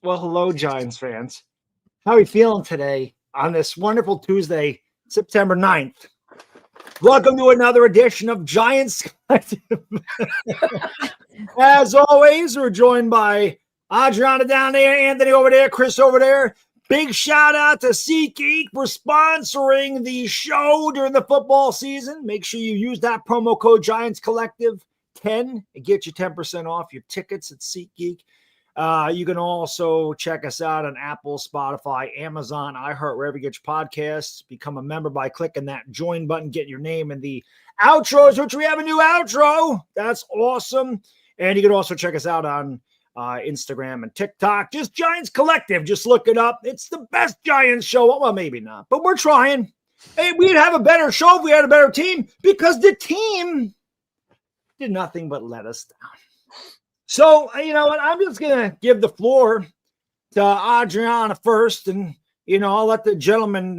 Well, hello, Giants fans. How are you feeling today on this wonderful Tuesday, September 9th? Welcome to another edition of Giants Collective. As always, we're joined by Adriana down there, Anthony over there, Chris over there. Big shout out to SeatGeek for sponsoring the show during the football season. Make sure you use that promo code Giants Collective 10 and get you 10% off your tickets at SeatGeek. You can also check us out on Apple, Spotify, Amazon, iHeart, wherever you get your podcasts. Become a member by clicking that join button, get your name in the outros, which we have a new outro. That's awesome. And you can also check us out on Instagram and TikTok. Just Giants Collective. Just look it up. It's the best Giants show. Well, maybe not, but we're trying. Hey, we'd have a better show if we had a better team because the team did nothing but let us down. So, you know what? I'm just going to give the floor to Adriana first, and, you know, I'll let the gentleman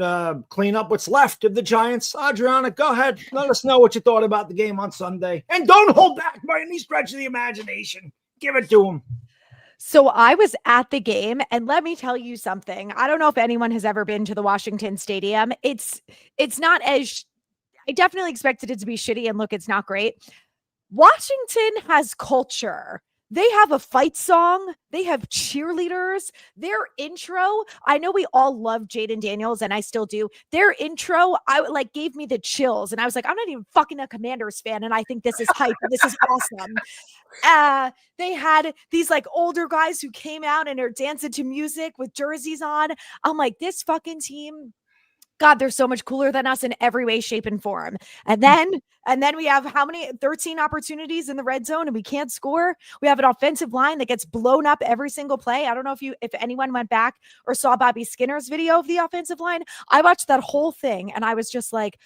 clean up what's left of the Giants. Adriana, go ahead. Let us know what you thought about the game on Sunday. And don't hold back by any stretch of the imagination. Give it to him. So I was at the game, and let me tell you something. I don't know if anyone has ever been to the Washington Stadium. It's not as – I definitely expected it to be shitty, and look, it's not great. Washington has culture. They have a fight song. They have cheerleaders. Their intro, I know we all love Jaden Daniels, and I still do. Their intro, gave me the chills, and I was like, I'm not even fucking a Commanders fan, and I think this is hype. This is awesome. They had these older guys who came out and are dancing to music with jerseys on. I'm like, this fucking team. God, they're so much cooler than us in every way, shape, and form. And then we have 13 opportunities in the red zone and we can't score. We have an offensive line that gets blown up every single play. I don't know if anyone went back or saw Bobby Skinner's video of the offensive line. I watched that whole thing and I was just like,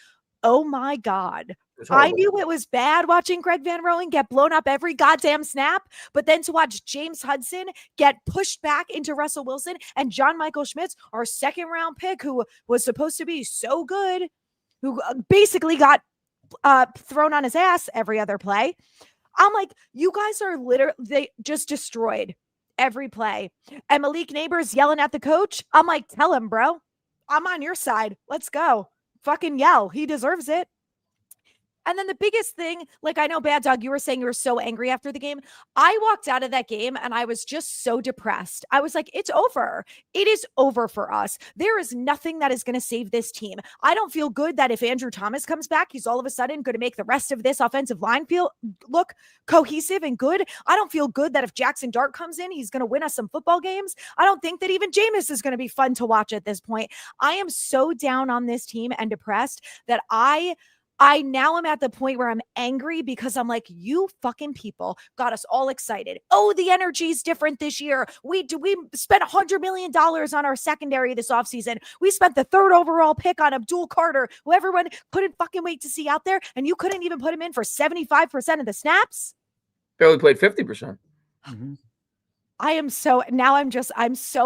oh my God. I knew it was bad watching Greg Van Roten get blown up every goddamn snap, but then to watch James Hudson get pushed back into Russell Wilson and John Michael Schmitz, our second round pick, who was supposed to be so good, who basically got thrown on his ass every other play. I'm like, you guys are they just destroyed every play. And Malik Neighbors yelling at the coach. I'm like, tell him, bro, I'm on your side. Let's go. Fucking yell. He deserves it. And then the biggest thing, I know, Bad Dog, you were saying you were so angry after the game. I walked out of that game and I was just so depressed. I was like, it's over. It is over for us. There is nothing that is going to save this team. I don't feel good that if Andrew Thomas comes back, he's all of a sudden going to make the rest of this offensive line look cohesive and good. I don't feel good that if Jackson Dart comes in, he's going to win us some football games. I don't think that even Jameis is going to be fun to watch at this point. I am so down on this team and depressed that I now am at the point where I'm angry because I'm like, you fucking people got us all excited. Oh, the energy is different this year. We spent $100 million on our secondary this offseason. We spent the 3rd overall pick on Abdul Carter, who everyone couldn't fucking wait to see out there. And you couldn't even put him in for 75% of the snaps. Barely played 50%. Mm-hmm. I'm so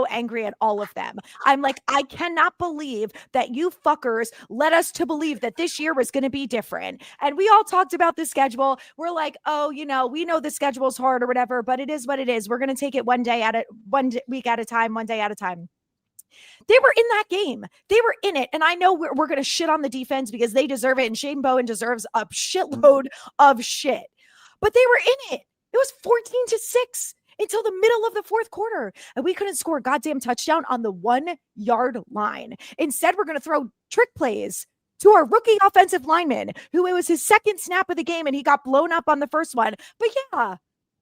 angry at all of them. I'm like, I cannot believe that you fuckers led us to believe that this year was going to be different. And we all talked about the schedule. We're like, oh, we know the schedule's hard or whatever, but it is what it is. We're going to take it one week at a time, one day at a time. They were in that game. They were in it. And I know we're going to shit on the defense because they deserve it. And Shane Bowen deserves a shitload of shit, but they were in it. It was 14-6. Until the middle of the 4th quarter. And we couldn't score a goddamn touchdown on the 1-yard line. Instead, we're going to throw trick plays to our rookie offensive lineman, who it was his 2nd snap of the game, and he got blown up on the first one. But yeah,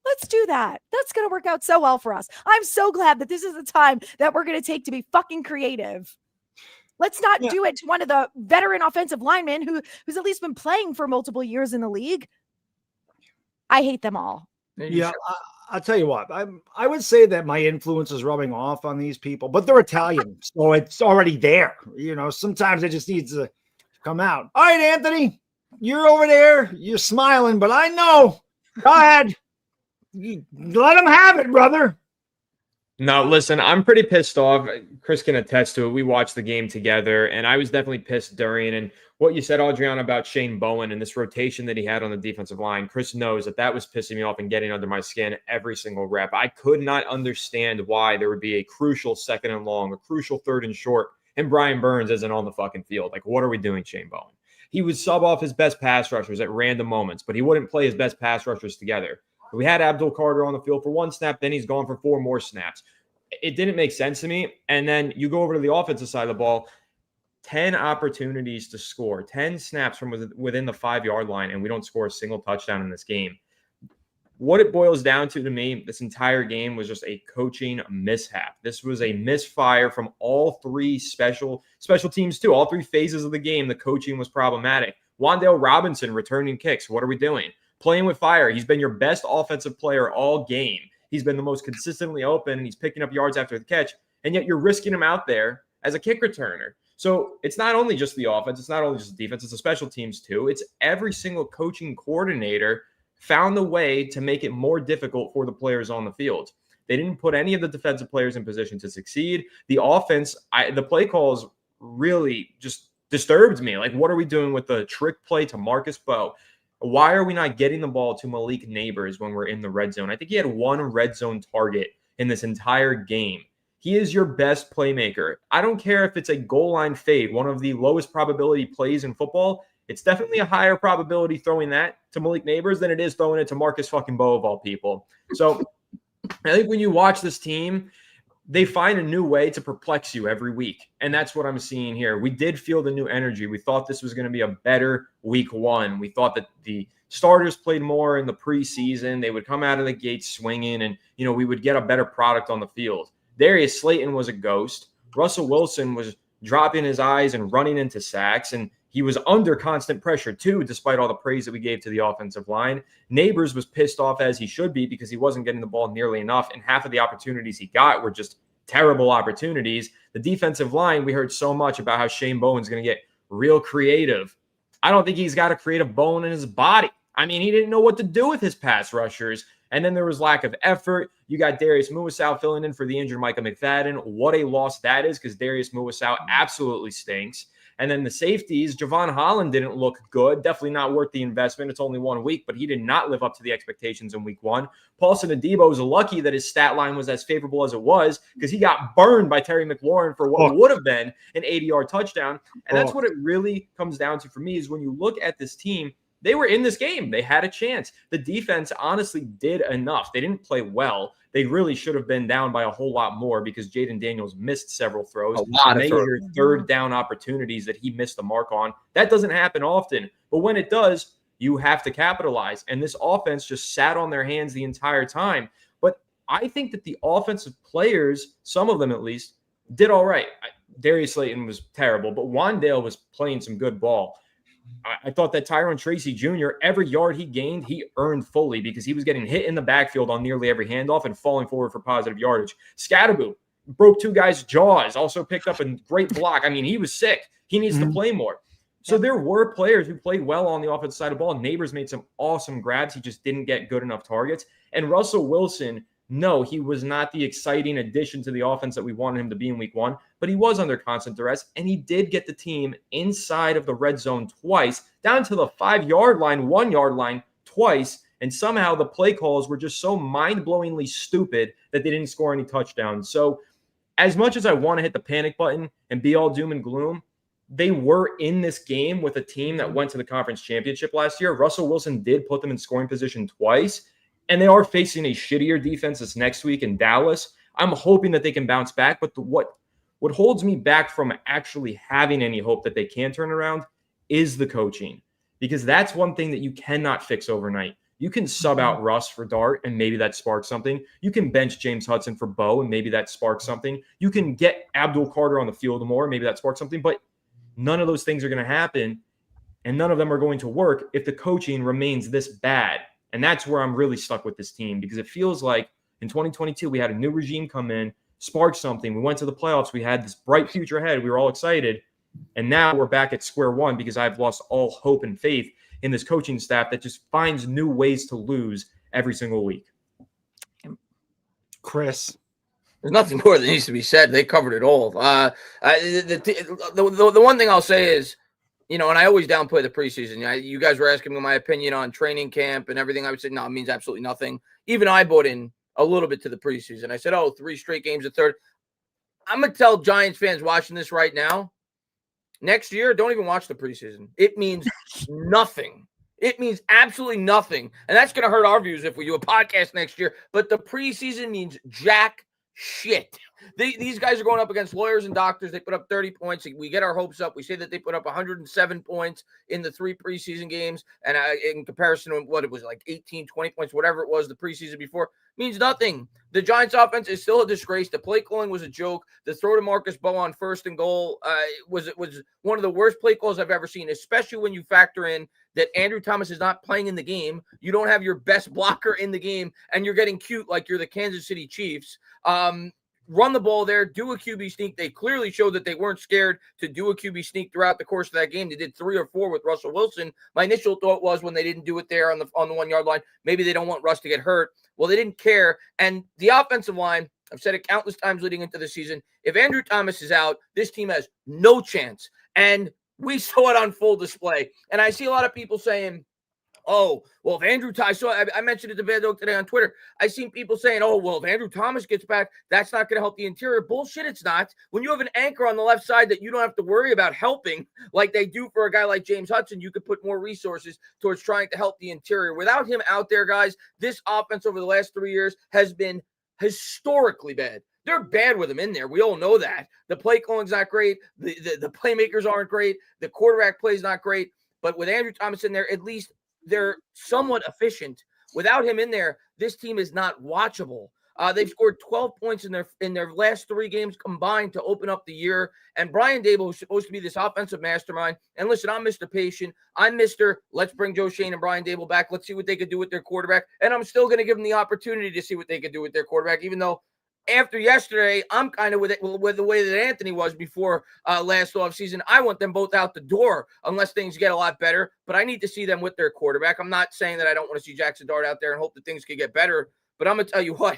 let's do that. That's going to work out so well for us. I'm so glad that this is the time that we're going to take to be fucking creative. Let's not do it to one of the veteran offensive linemen who's at least been playing for multiple years in the league. I hate them all. Yeah, I'll tell you what. I would say that my influence is rubbing off on these people, but they're Italian, so it's already there. Sometimes it just needs to come out. All right, Anthony, you're over there. You're smiling, but I know. Go ahead. Let them have it, brother. No, listen, I'm pretty pissed off. Chris can attest to it. We watched the game together, and I was definitely pissed during. And what you said, Adriana, about Shane Bowen and this rotation that he had on the defensive line, Chris knows that was pissing me off and getting under my skin every single rep. I could not understand why there would be a crucial 2nd and long, a crucial 3rd and short, and Brian Burns isn't on the fucking field. Like, what are we doing, Shane Bowen? He would sub off his best pass rushers at random moments, but he wouldn't play his best pass rushers together. We had Abdul Carter on the field for 1 snap, then he's gone for 4 more snaps. It didn't make sense to me. And then you go over to the offensive side of the ball, 10 opportunities to score, 10 snaps from within the 5-yard line, and we don't score a single touchdown in this game. What it boils down to me, this entire game was just a coaching mishap. This was a misfire from all 3 special teams too. All 3 phases of the game, the coaching was problematic. Wan'Dale Robinson returning kicks. What are we doing? Playing with fire. He's been your best offensive player all game. He's been the most consistently open, and he's picking up yards after the catch, and yet you're risking him out there as a kick returner. So it's not only just the offense, it's not only just the defense, it's the special teams too. It's every single coaching coordinator found the way to make it more difficult for the players on the field. They didn't put any of the defensive players in position to succeed. The offense, the play calls really just disturbed me. Like, what are we doing with the trick play to Marcus Bowe? Why are we not getting the ball to Malik Neighbors when we're in the red zone? I think he had 1 red zone target in this entire game. He is your best playmaker. I don't care if it's a goal line fade, one of the lowest probability plays in football. It's definitely a higher probability throwing that to Malik Neighbors than it is throwing it to Marcus fucking Bowe of all people. So I think when you watch this team, they find a new way to perplex you every week. And that's what I'm seeing here. We did feel the new energy. We thought this was going to be a better week 1. We thought that the starters played more in the preseason. They would come out of the gate swinging and, we would get a better product on the field. Darius Slayton was a ghost. Russell Wilson was dropping his eyes and running into sacks. And he was under constant pressure too, despite all the praise that we gave to the offensive line. Neighbors was pissed off as he should be because he wasn't getting the ball nearly enough. And half of the opportunities he got were just terrible opportunities. The defensive line, we heard so much about how Shane Bowen's going to get real creative. I don't think he's got a creative bone in his body. I mean, he didn't know what to do with his pass rushers. And then there was lack of effort. You got Darius Muasau filling in for the injured Micah McFadden. What a loss that is because Darius Muasau absolutely stinks. And then the safeties, Javon Holland didn't look good. Definitely not worth the investment. It's only 1 week, but he did not live up to the expectations in week 1. Paulson Adebo is lucky that his stat line was as favorable as it was because he got burned by Terry McLaurin for what would have been an 80-yard touchdown. And that's what it really comes down to for me is when you look at this team, they were in this game. They had a chance. The defense honestly did enough. They didn't play well. They really should have been down by a whole lot more because Jaden Daniels missed several throws. Major 3rd down opportunities that he missed the mark on. That doesn't happen often. But when it does, you have to capitalize. And this offense just sat on their hands the entire time. But I think that the offensive players, some of them at least, did all right. Darius Slayton was terrible, but Wan'Dale was playing some good ball. I thought that Tyrone Tracy Jr., every yard he gained, he earned fully because he was getting hit in the backfield on nearly every handoff and falling forward for positive yardage. Scatterboo broke 2 guys' jaws, also picked up a great block. I mean, he was sick. He needs to play more. So there were players who played well on the offensive side of the ball. Neighbors made some awesome grabs. He just didn't get good enough targets. And Russell Wilson, no, he was not the exciting addition to the offense that we wanted him to be in week 1, but he was under constant duress, and he did get the team inside of the red zone twice, down to the 5-yard line, 1-yard line twice, and somehow the play calls were just so mind-blowingly stupid that they didn't score any touchdowns. So as much as I want to hit the panic button and be all doom and gloom, they were in this game with a team that went to the conference championship last year. Russell Wilson did put them in scoring position twice, and they are facing a shittier defense this next week in Dallas. I'm hoping that they can bounce back, but what holds me back from actually having any hope that they can turn around is the coaching, because that's one thing that you cannot fix overnight. You can sub out Russ for Dart, and maybe that sparks something. You can bench James Hudson for Bowe, and maybe that sparks something. You can get Abdul Carter on the field more, maybe that sparks something, but none of those things are going to happen, and none of them are going to work if the coaching remains this bad. And that's where I'm really stuck with this team, because it feels like in 2022, we had a new regime come in, spark something. We went to the playoffs. We had this bright future ahead. We were all excited. And now we're back at square one because I've lost all hope and faith in this coaching staff that just finds new ways to lose every single week. Chris. There's nothing more that needs to be said. They covered it all. The one thing I'll say is, and I always downplay the preseason. You guys were asking me my opinion on training camp and everything. I would say, no, it means absolutely nothing. Even I bought in a little bit to the preseason. I said, 3 straight games at third. I'm going to tell Giants fans watching this right now, next year, don't even watch the preseason. It means nothing. It means absolutely nothing. And that's going to hurt our views if we do a podcast next year. But the preseason means jack shit. These guys are going up against lawyers and doctors. They put up 30 points. We get our hopes up. We say that they put up 107 points in the 3 preseason games. And in comparison to what it was, like 18, 20 points, whatever it was the preseason before, means nothing. The Giants offense is still a disgrace. The play calling was a joke. The throw to Marcus Bow on 1st and goal was one of the worst play calls I've ever seen, especially when you factor in that Andrew Thomas is not playing in the game. You don't have your best blocker in the game, and you're getting cute like you're the Kansas City Chiefs. Run the ball there, do a QB sneak. They clearly showed that they weren't scared to do a QB sneak throughout the course of that game. They did 3 or 4 with Russell Wilson. My initial thought was when they didn't do it there on the 1-yard line, maybe they don't want Russ to get hurt. Well, they didn't care. And the offensive line, I've said it countless times leading into the season, if Andrew Thomas is out, this team has no chance. And we saw it on full display. And I see a lot of people saying, oh, well, if Andrew Thomas, I mentioned it to Baddog today on Twitter. I seen people saying, oh, well, if Andrew Thomas gets back, that's not going to help the interior. Bullshit, it's not. When you have an anchor on the left side that you don't have to worry about helping, like they do for a guy like James Hudson, you could put more resources towards trying to help the interior. Without him out there, guys, this offense over the last 3 years has been historically bad. They're bad with him in there. We all know that. The play calling's not great. The playmakers aren't great. The quarterback play is not great. But with Andrew Thomas in there, at least they're somewhat efficient. Without him in there, this team is not watchable. They've scored 12 points in their last 3 games combined to open up the year. And Brian Daboll, who's supposed to be this offensive mastermind. And listen, I'm Mr. Patient. I'm Mr. Let's bring Joe Shane and Brian Daboll back. Let's see what they could do with their quarterback. And I'm still going to give them the opportunity to see what they could do with their quarterback, even though after yesterday, I'm kind of with the way that Anthony was before last offseason. I want them both out the door unless things get a lot better. But I need to see them with their quarterback. I'm not saying that I don't want to see Jackson Dart out there and hope that things could get better. But I'm going to tell you what.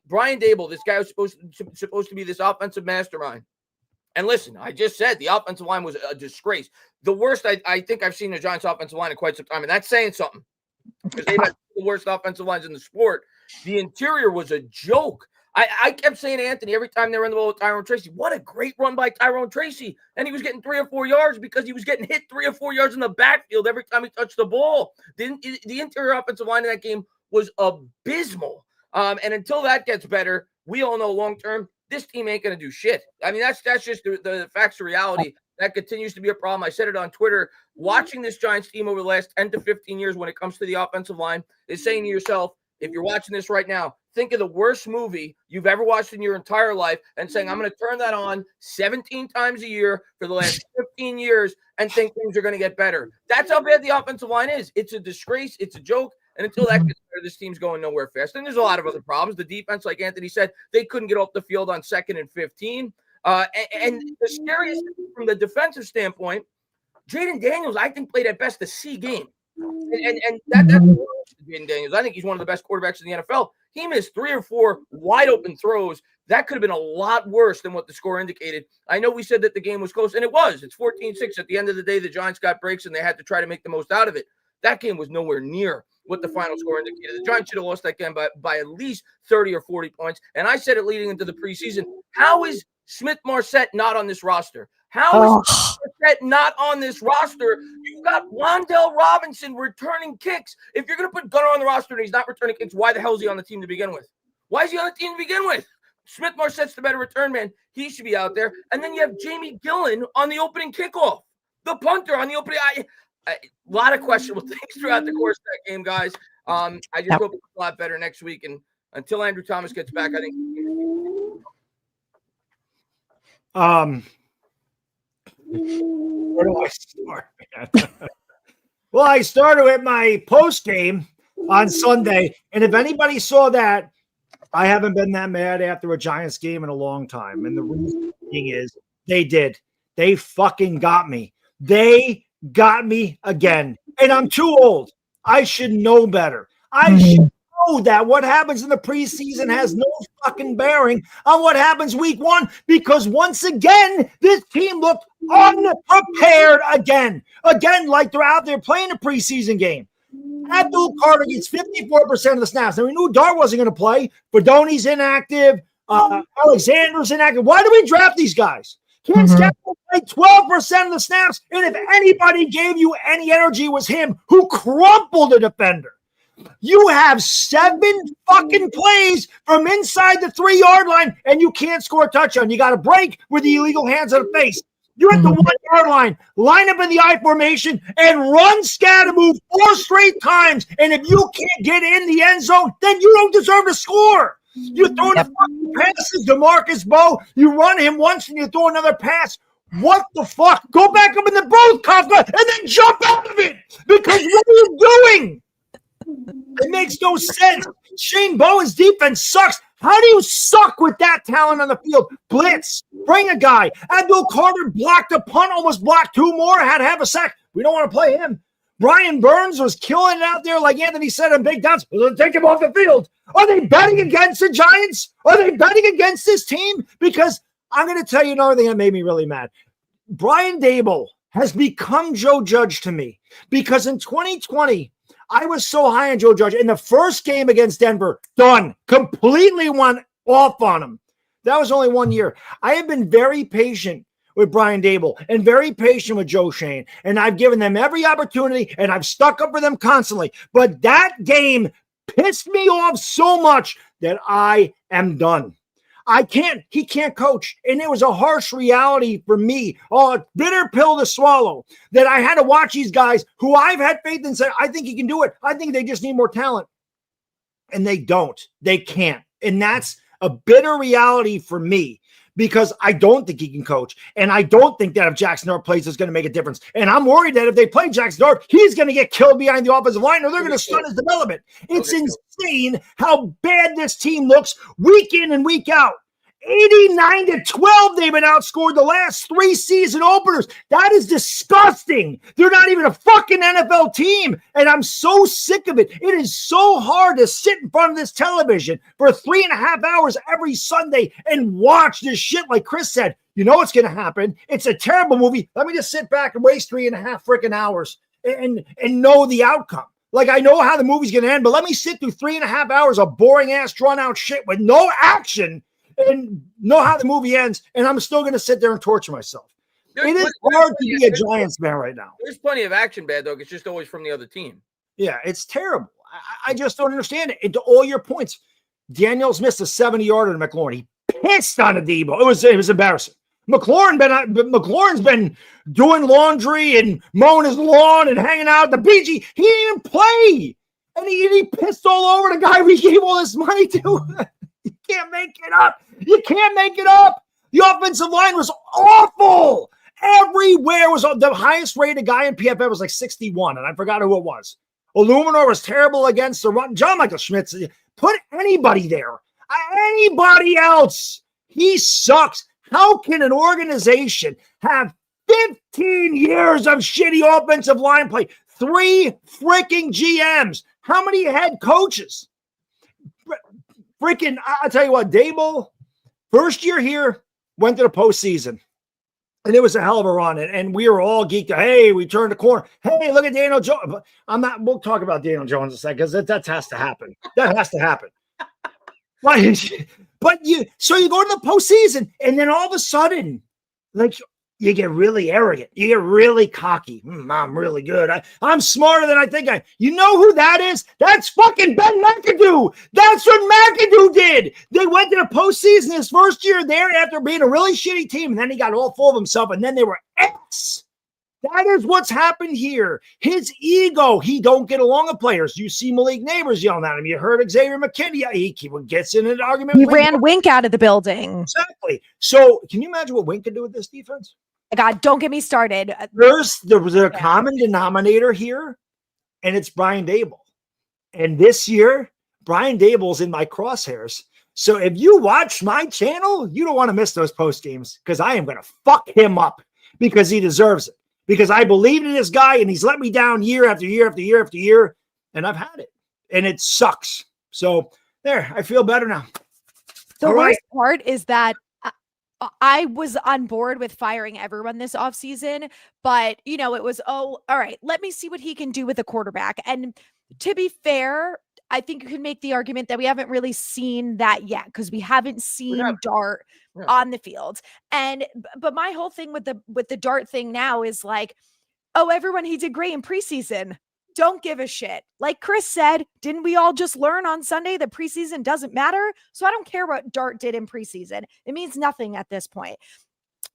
Brian Daboll, this guy was supposed to be this offensive mastermind. And listen, I just said the offensive line was a disgrace. The worst I think I've seen the Giants offensive line in quite some time. And that's saying something because they've had the worst offensive lines in the sport. The interior was a joke. I kept saying to Anthony every time they run the ball with Tyrone Tracy, what a great run by Tyrone Tracy. And he was getting 3 or 4 yards because he was getting hit 3 or 4 yards in the backfield every time he touched the ball. The interior offensive line in that game was abysmal. And until that gets better, we all know long-term, this team ain't going to do shit. I mean, that's just the facts of reality. That continues to be a problem. I said it on Twitter. Watching this Giants team over the last 10 to 15 years when it comes to the offensive line is saying to yourself, if you're watching this right now, think of the worst movie you've ever watched in your entire life and saying, I'm going to turn that on 17 times a year for the last 15 years and think things are going to get better. That's how bad the offensive line is. It's a disgrace. It's a joke. And until that gets better, this team's going nowhere fast. And there's a lot of other problems. The defense, like Anthony said, they couldn't get off the field on 2nd and 15. And the scariest thing from the defensive standpoint, Jaden Daniels, I think, played at best a C game. And that's Jaden Daniels. I think he's one of the best quarterbacks in the NFL. He missed 3 or 4 wide open throws. That could have been a lot worse than what the score indicated. I know we said that the game was close, and it was. It's 14-6. At the end of the day, the Giants got breaks, and they had to try to make the most out of it. That game was nowhere near what the final score indicated. The Giants should have lost that game by at least 30 or 40 points. And I said it leading into the preseason. How is Smith-Marsette not on this roster? How is Smith-Marsette not on this roster? You've got Wan'Dale Robinson returning kicks. If you're going to put Gunnar on the roster and he's not returning kicks, why the hell is he on the team to begin with? Why is he on the team to begin with? Smith-Marsette's the better return man. He should be out there. And then you have Jamie Gillen on the opening kickoff. The punter on the opening. A lot of questionable things throughout the course of that game, guys. I just hope it's a lot better next week. And until Andrew Thomas gets back, I think. Where do I start, man? Well, I started with my post game on Sunday, and if anybody saw that, I haven't been that mad after a Giants game in a long time. And the reason is they did. They fucking got me. They got me again. And I'm too old. I should know better. I should know that what happens in the preseason has no fucking bearing on what happens week 1, because once again, this team looked unprepared again. Again, like they're out there playing a preseason game. Abdul Carter gets 54% of the snaps. Now, we knew Dart wasn't going to play. Badoni's inactive. Alexander's inactive. Why do we draft these guys? Ken Scattergood played 12% of the snaps, and if anybody gave you any energy, it was him, who crumpled a defender. You have 7 fucking plays from inside the 3-yard line, and you can't score a touchdown. You got a break with the illegal hands on the face. You're at the 1-yard line, line up in the I formation, and run Scattergood 4 straight times. And if you can't get in the end zone, then you don't deserve to score. You're throwing fucking passes to Marcus Bowe. You run him once and you throw another pass. What the fuck? Go back up in the booth, Kafka, and then jump out of it. Because what are you doing? It makes no sense. Shane Bowen's defense sucks. How do you suck with that talent on the field? Blitz. Bring a guy. Abdul Carter blocked a punt, almost blocked 2 more, had to have a sack. We don't want to play him. Brian Burns was killing it out there, like Anthony said on Big Downs. Take him off the field. Are they betting against the Giants? Are they betting against this team? Because I'm going to tell you another thing that made me really mad. Brian Daboll has become Joe Judge to me, because in 2020, I was so high on Joe Judge. In the first game against Denver, done. Completely went off on him. That was only 1 year. I have been very patient with Brian Daboll and very patient with Joe Shane, and I've given them every opportunity, and I've stuck up for them constantly. But that game pissed me off so much that I am done. He can't coach. And it was a harsh reality for me, a bitter pill to swallow, that I had to watch these guys who I've had faith in, say, I think he can do it. I think they just need more talent. And they don't. They can't. And that's a bitter reality for me, because I don't think he can coach. And I don't think that if Jackson Dart plays, it's going to make a difference. And I'm worried that if they play Jackson Dart, he's going to get killed behind the offensive line, or they're going to stunt his development. It's insane how bad this team looks week in and week out. 89-12, they've been outscored the last 3 season openers. That is disgusting. They're not even a fucking NFL team, and I'm so sick of it. It is so hard to sit in front of this television for 3.5 hours every Sunday and watch this shit. Like Chris said, you know what's going to happen. It's a terrible movie. Let me just sit back and waste 3.5 freaking hours and know the outcome. Like, I know how the movie's going to end, but let me sit through 3.5 hours of boring-ass, drawn-out shit with no action and know how the movie ends, and I'm still going to sit there and torture myself. It is hard to be a Giants fan right now. There's plenty of action, Baddog. It's just always from the other team. Yeah, it's terrible. I just don't understand it. And to all your points, Daniels missed a 70-yarder to McLaurin. He pissed on a Debo. It was embarrassing. McLaurin's been doing laundry and mowing his lawn and hanging out at the beach. He didn't even play. And he pissed all over the guy we gave all this money to. You can't make it up. You can't make it up. The offensive line was awful. Everywhere was the highest rated guy in PFF was like 61, and I forgot who it was. Illuminor was terrible against the run. John Michael Schmitz, put anybody there. Anybody else. He sucks. How can an organization have 15 years of shitty offensive line play? 3 freaking GMs. How many head coaches? Freaking, I'll tell you what, Daboll, first year here, went to the postseason. And it was a hell of a run. And we were all geeked out. Hey, we turned the corner. Hey, look at Daniel Jones. We'll talk about Daniel Jones in a second, because that has to happen. That has to happen. But you go to the postseason, and then all of a sudden, like, you get really arrogant. You get really cocky. I'm really good. I'm smarter than I think I. You know who that is? That's fucking Ben McAdoo. That's what McAdoo did. They went to the postseason his first year there after being a really shitty team, and then he got all full of himself, and then they were X. That is what's happened here. His ego. He don't get along with players. You see Malik Neighbors yelling at him. You heard Xavier McKinney. He gets in an argument. He ran Wink out of the building. Exactly. So can you imagine what Wink could do with this defense? God, don't get me started. There's a common denominator here, and it's Brian Daboll. And this year, Brian Daboll's in my crosshairs. So if you watch my channel, you don't want to miss those post games, because I am going to fuck him up, because he deserves it. Because I believed in this guy, and he's let me down year after year after year after year, and I've had it. And it sucks. So there, I feel better now. The All worst part is that I was on board with firing everyone this offseason, but it was, all right, let me see what he can do with a quarterback. And to be fair, I think you can make the argument that we haven't really seen that yet because we haven't seen Dart on the field. But my whole thing with the Dart thing now is like, everyone, he did great in preseason. Don't give a shit. Like Chris said, didn't we all just learn on Sunday that preseason doesn't matter? So I don't care what Dart did in preseason. It means nothing at this point.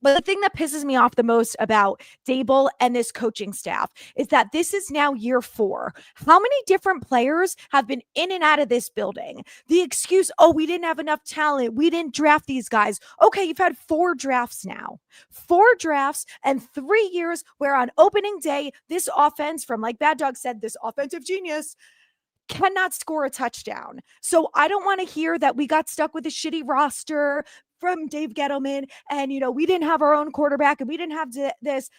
But the thing that pisses me off the most about Dable and this coaching staff is that this is now year 4. How many different players have been in and out of this building? The excuse, we didn't have enough talent. We didn't draft these guys. Okay, you've had 4 drafts now. 4 drafts and 3 years where on opening day, this offense from, like Baddog said, this offensive genius cannot score a touchdown. So I don't want to hear that we got stuck with a shitty roster from Dave Gettleman and, we didn't have our own quarterback and we didn't have this.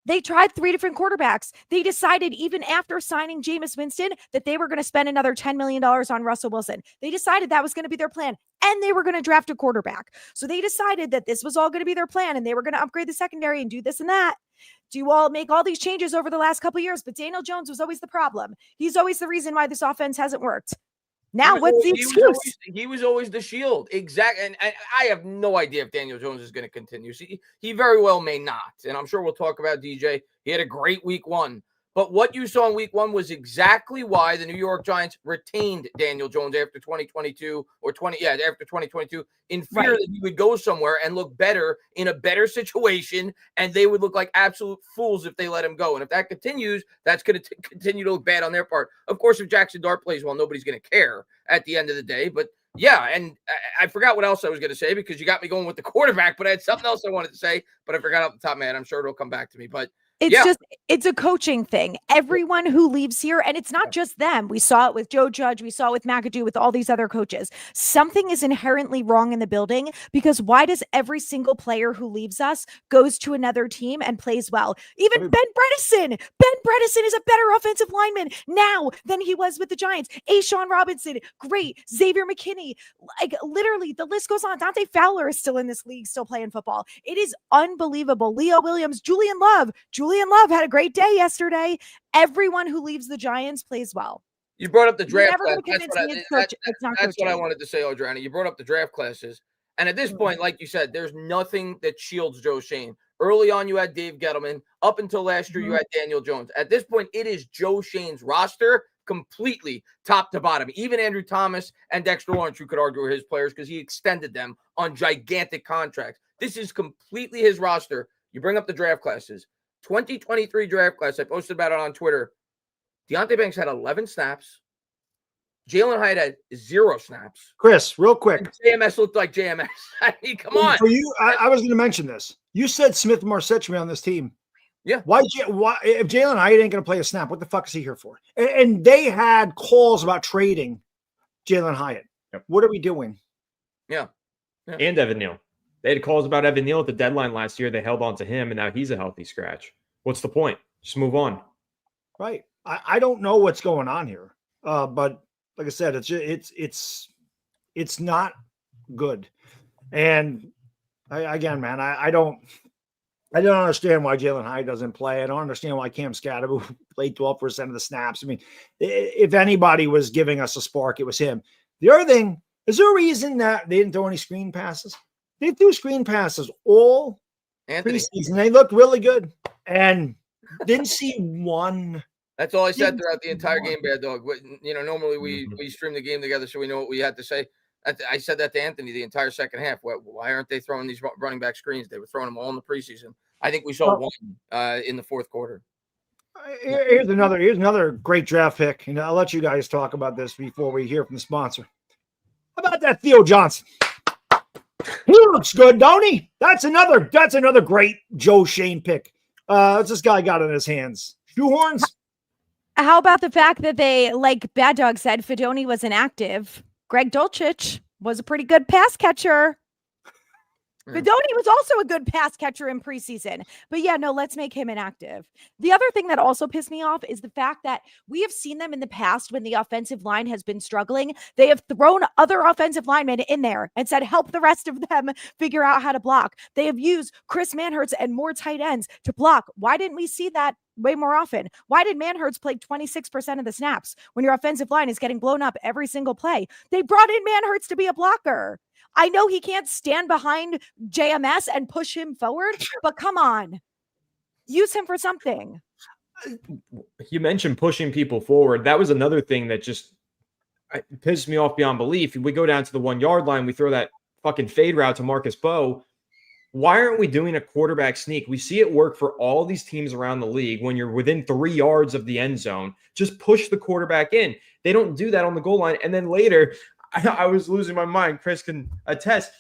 They tried 3 different quarterbacks. They decided even after signing Jameis Winston that they were going to spend another $10 million on Russell Wilson. They decided that was going to be their plan and they were going to draft a quarterback. So they decided that this was all going to be their plan and they were going to upgrade the secondary and do this and that. Do you all make all these changes over the last couple of years? But Daniel Jones was always the problem. He's always the reason why this offense hasn't worked. Now, what's the excuse? He was always the shield. Exactly. And I have no idea if Daniel Jones is going to continue. See, he very well may not. And I'm sure we'll talk about DJ. He had a great week 1. But what you saw in week 1 was exactly why the New York Giants retained Daniel Jones after 2022 after 2022 in fear that he would go somewhere and look better in a better situation. And they would look like absolute fools if they let him go. And if that continues, that's going to continue to look bad on their part. Of course, if Jackson Dart plays well, nobody's going to care at the end of the day. But yeah, and I forgot what else I was going to say because you got me going with the quarterback, but I had something else I wanted to say, but I forgot off the top of my head. I'm sure it'll come back to me. But it's a coaching thing. Everyone who leaves here, and it's not just them. We saw it with Joe Judge. We saw it with McAdoo, with all these other coaches. Something is inherently wrong in the building because why does every single player who leaves us goes to another team and plays well? Even Ben Bredesen. Ben Bredesen is a better offensive lineman now than he was with the Giants. A'Shawn Robinson, great. Xavier McKinney. Like literally, the list goes on. Dante Fowler is still in this league, still playing football. It is unbelievable. Leo Williams, Julian Love had a great day yesterday. Everyone who leaves the Giants plays well. You brought up the draft class. That's what I wanted to say, Adriana. You brought up the draft classes. And at this point, like you said, there's nothing that shields Joe Schoen. Early on, you had Dave Gettleman. Up until last year, you had Daniel Jones. At this point, it is Joe Schoen's roster completely top to bottom. Even Andrew Thomas and Dexter Lawrence, you could argue, are his players because he extended them on gigantic contracts. This is completely his roster. You bring up the draft classes. 2023 draft class. I posted about it on Twitter. Deonte Banks had 11 snaps. Jalen Hyatt had 0 snaps. Chris, real quick. And JMS looked like JMS. I mean, come on. For you, I was going to mention this. You said Smith Marset should be on this team. Yeah. Why if Jalen Hyatt ain't going to play a snap, what the fuck is he here for? And they had calls about trading Jalen Hyatt. Yep. What are we doing? Yeah. And Evan Neal. They had calls about Evan Neal at the deadline last year. They held on to him, and now he's a healthy scratch. What's the point? Just move on. Right. I don't know what's going on here. But like I said, it's not good. And I don't understand why Jalen Hyatt doesn't play. I don't understand why Cam Scadaboo played 12% of the snaps. I mean, if anybody was giving us a spark, it was him. The other thing, is there a reason that they didn't throw any screen passes? They threw screen passes all preseason. They looked really good and didn't see one. That's all I said throughout the entire game, Bad Dog. Normally we stream the game together so we know what we had to say. I said that to Anthony the entire second half. Why aren't they throwing these running back screens? They were throwing them all in the preseason. I think we saw one in the fourth quarter. Here's another great draft pick. I'll let you guys talk about this before we hear from the sponsor. How about that Theo Johnson? He looks good, don't he? That's another great Joe Schoen pick. What's this guy got in his hands? Shoehorns? How about the fact that they, like Bad Dog said, Fedoni was inactive. Greg Dulcich was a pretty good pass catcher. Vidoni was also a good pass catcher in preseason. But yeah, no, let's make him inactive. The other thing that also pissed me off is the fact that we have seen them in the past when the offensive line has been struggling. They have thrown other offensive linemen in there and said, help the rest of them figure out how to block. They have used Chris Manhertz and more tight ends to block. Why didn't we see that way more often? Why did Manhertz play 26% of the snaps when your offensive line is getting blown up every single play? They brought in Manhertz to be a blocker. I know he can't stand behind JMS and push him forward, but come on, use him for something. You mentioned pushing people forward. That was another thing that just pissed me off beyond belief. We go down to the 1 yard line. We throw that fucking fade route to Marcus Bowe. Why aren't we doing a quarterback sneak? We see it work for all these teams around the league. When you're within 3 yards of the end zone, just push the quarterback in. They don't do that on the goal line. And then later, I was losing my mind. Chris can attest.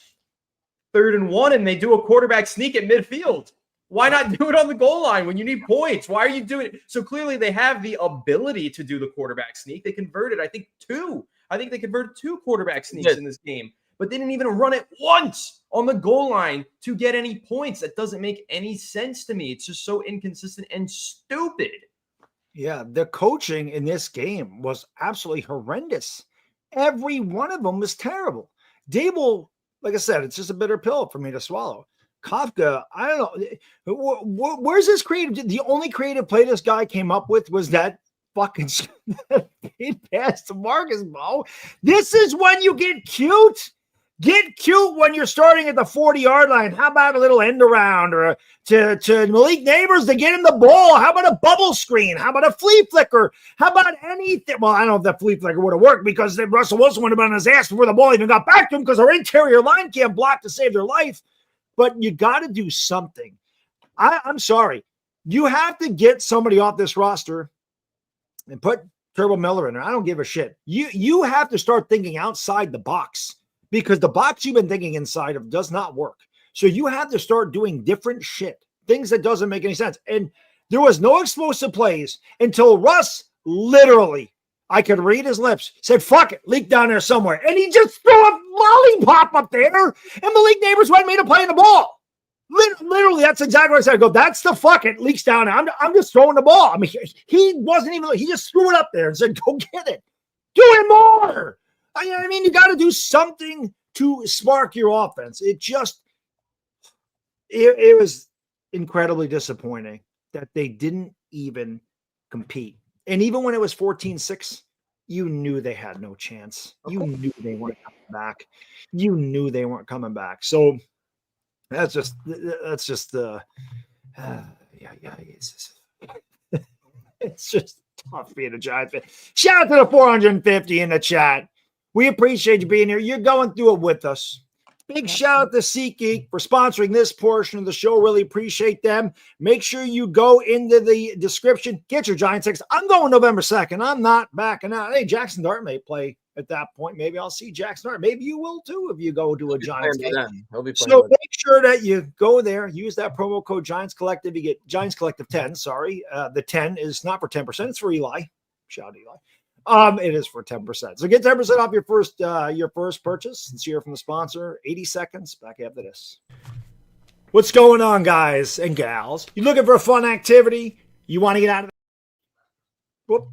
3rd and 1, and they do a quarterback sneak at midfield. Why not do it on the goal line when you need points? Why are you doing it? So clearly they have the ability to do the quarterback sneak. They converted, I think, 2. I think they converted 2 quarterback sneaks in this game, but they didn't even run it once on the goal line to get any points. That doesn't make any sense to me. It's just so inconsistent and stupid. Yeah, the coaching in this game was absolutely horrendous. Every one of them was terrible. Dable, like I said, it's just a bitter pill for me to swallow. Kafka, I don't know. Where's this creative? The only creative play this guy came up with was that fucking pass to Marcus Bowe. This is when you get cute. Get cute when you're starting at the 40-yard line. How about a little end around or to Malik Neighbors to get him the ball? How about a bubble screen? How about a flea flicker? How about anything? Well, I don't know if that flea flicker would have worked because then Russell Wilson would have been on his ass before the ball even got back to him because our interior line can't block to save their life. But you got to do something. I'm sorry. You have to get somebody off this roster and put Turbo Miller in there. I don't give a shit. You have to start thinking outside the box because the box you've been thinking inside of does not work. So you have to start doing different shit, things that doesn't make any sense. And there was no explosive plays until Russ literally, I could read his lips, said, fuck it, leak down there somewhere. And he just threw a lollipop up there, and Malik Neighbors went and made a play in the ball. Literally, that's exactly what I said. I go, that's the fuck it, leaks down there. I'm just throwing the ball. I mean, he wasn't even, he just threw it up there and said, go get it. Do it more. I mean, you got to do something to spark your offense. It was incredibly disappointing that they didn't even compete. And even when it was 14-6, you knew they had no chance. You knew they weren't coming back. You knew they weren't coming back. So that's just it's just tough being a Giants fan. Shout out to the 450 in the chat. We appreciate you being here. You're going through it with us. Big shout out to SeatGeek for sponsoring this portion of the show. Really appreciate them. Make sure you go into the description. Get your Giants tickets. I'm going November 2nd. I'm not backing out. Hey, Jackson Dart may play at that point. Maybe I'll see Jackson Dart. Maybe you will too if you go to a Giants game. So make sure that you go there. Use that promo code Giants Collective. You get Giants Collective 10. Sorry. The 10 is not for 10%. It's for Eli. Shout out Eli. It is for 10%. So get 10% off your first purchase. Let's hear from the sponsor. 80 seconds. Back after this. What's going on, guys and gals? You looking for a fun activity? You want to get out of Whoop.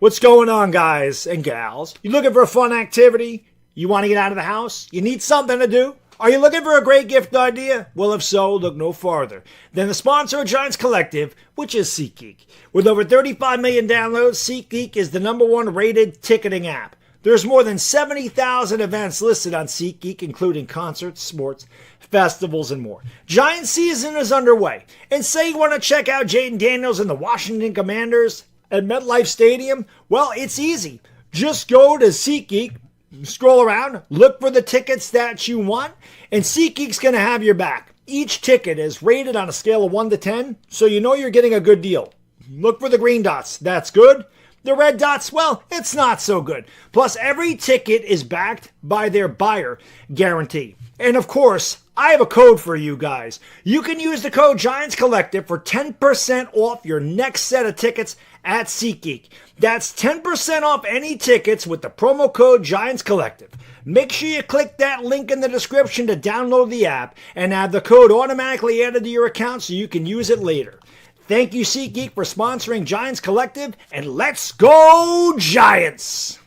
What's going on, guys and gals? You looking for a fun activity? You want to get out of the house? You need something to do? Are you looking for a great gift idea? Well, if so, look no farther than the sponsor of Giants Collective, which is SeatGeek. With over 35 million downloads, SeatGeek is the #1 rated ticketing app. There's more than 70,000 events listed on SeatGeek, including concerts, sports, festivals, and more. Giants season is underway. And say you want to check out Jaden Daniels and the Washington Commanders at MetLife Stadium? Well, it's easy. Just go to SeatGeek, scroll around, look for the tickets that you want, and SeatGeek's going to have your back. Each ticket is rated on a scale of 1 to 10, so you know you're getting a good deal. Look for the green dots. That's good. The red dots, well, it's not so good. Plus, every ticket is backed by their buyer guarantee. And of course, I have a code for you guys. You can use the code Giants Collective for 10% off your next set of tickets at SeatGeek. That's 10% off any tickets with the promo code Giants Collective. Make sure you click that link in the description to download the app and have the code automatically added to your account so you can use it later. Thank you, SeatGeek, for sponsoring Giants Collective, and let's go Giants!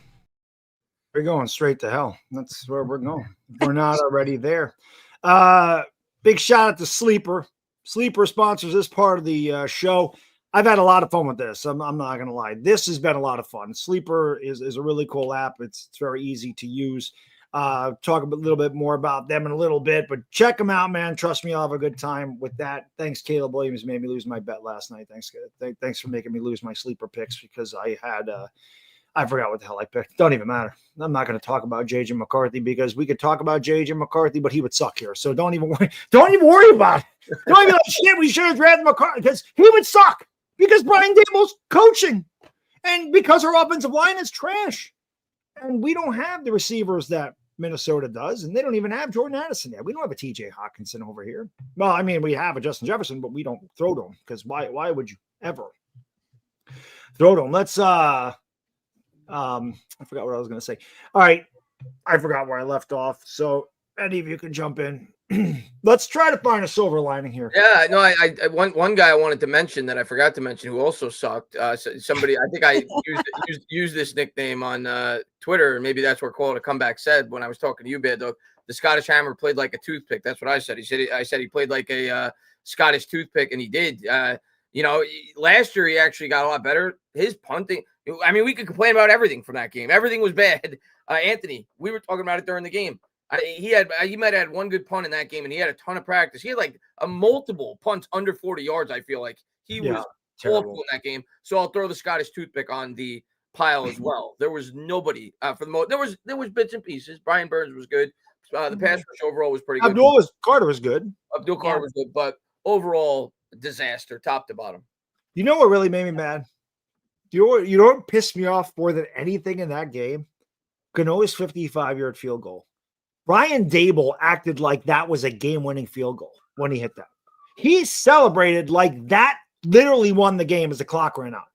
We're going straight to hell. That's where we're going. We're not already there. Big shout out to Sleeper. Sleeper sponsors this part of the show. I've had a lot of fun with this. I'm not going to lie. This has been a lot of fun. Sleeper is a really cool app. It's very easy to use. Talk a little bit more about them in a little bit, but check them out, man. Trust me, I'll have a good time with that. Thanks, Caleb Williams. Made me lose my bet last night. Thanks for making me lose my sleeper picks because I had I forgot what the hell I picked. Don't even matter. I'm not going to talk about J.J. McCarthy because we could talk about J.J. McCarthy, but he would suck here. So don't even worry. Don't even worry about it. Don't even like, shit, we should have drafted McCarthy because he would suck because Brian Daboll's coaching and because our offensive line is trash. And we don't have the receivers that Minnesota does, and they don't even have Jordan Addison yet. We don't have a TJ Hawkinson over here. Well, I mean, we have a Justin Jefferson, but we don't throw to him because why would you ever throw to him? Let's I forgot what I was going to say. All right. I forgot where I left off. So any of you can jump in. Let's try to find a silver lining here. Yeah, no, I one guy I wanted to mention that I forgot to mention who also sucked. Somebody, I think I used this nickname on Twitter, and maybe that's where Call It a Comeback said when I was talking to you, Baddog. The Scottish Hammer played like a toothpick. That's what I said. I said he played like a Scottish toothpick, and he did. Last year he actually got a lot better. His punting. I mean, we could complain about everything from that game. Everything was bad. Anthony, we were talking about it during the game. He might have had one good punt in that game, and he had a ton of practice. He had like a multiple punts under 40 yards. I feel like he was awful in that game. So I'll throw the Scottish toothpick on the pile as well. There was nobody for the most. There was bits and pieces. Brian Burns was good. The pass rush overall was pretty good. Carter was good. Abdul Carter was good, but overall disaster, top to bottom. You know what really made me mad? You know what pissed me off more than anything in that game? Gano's 55-yard field goal. Brian Daboll acted like that was a game-winning field goal when he hit that. He celebrated like that literally won the game as the clock ran out.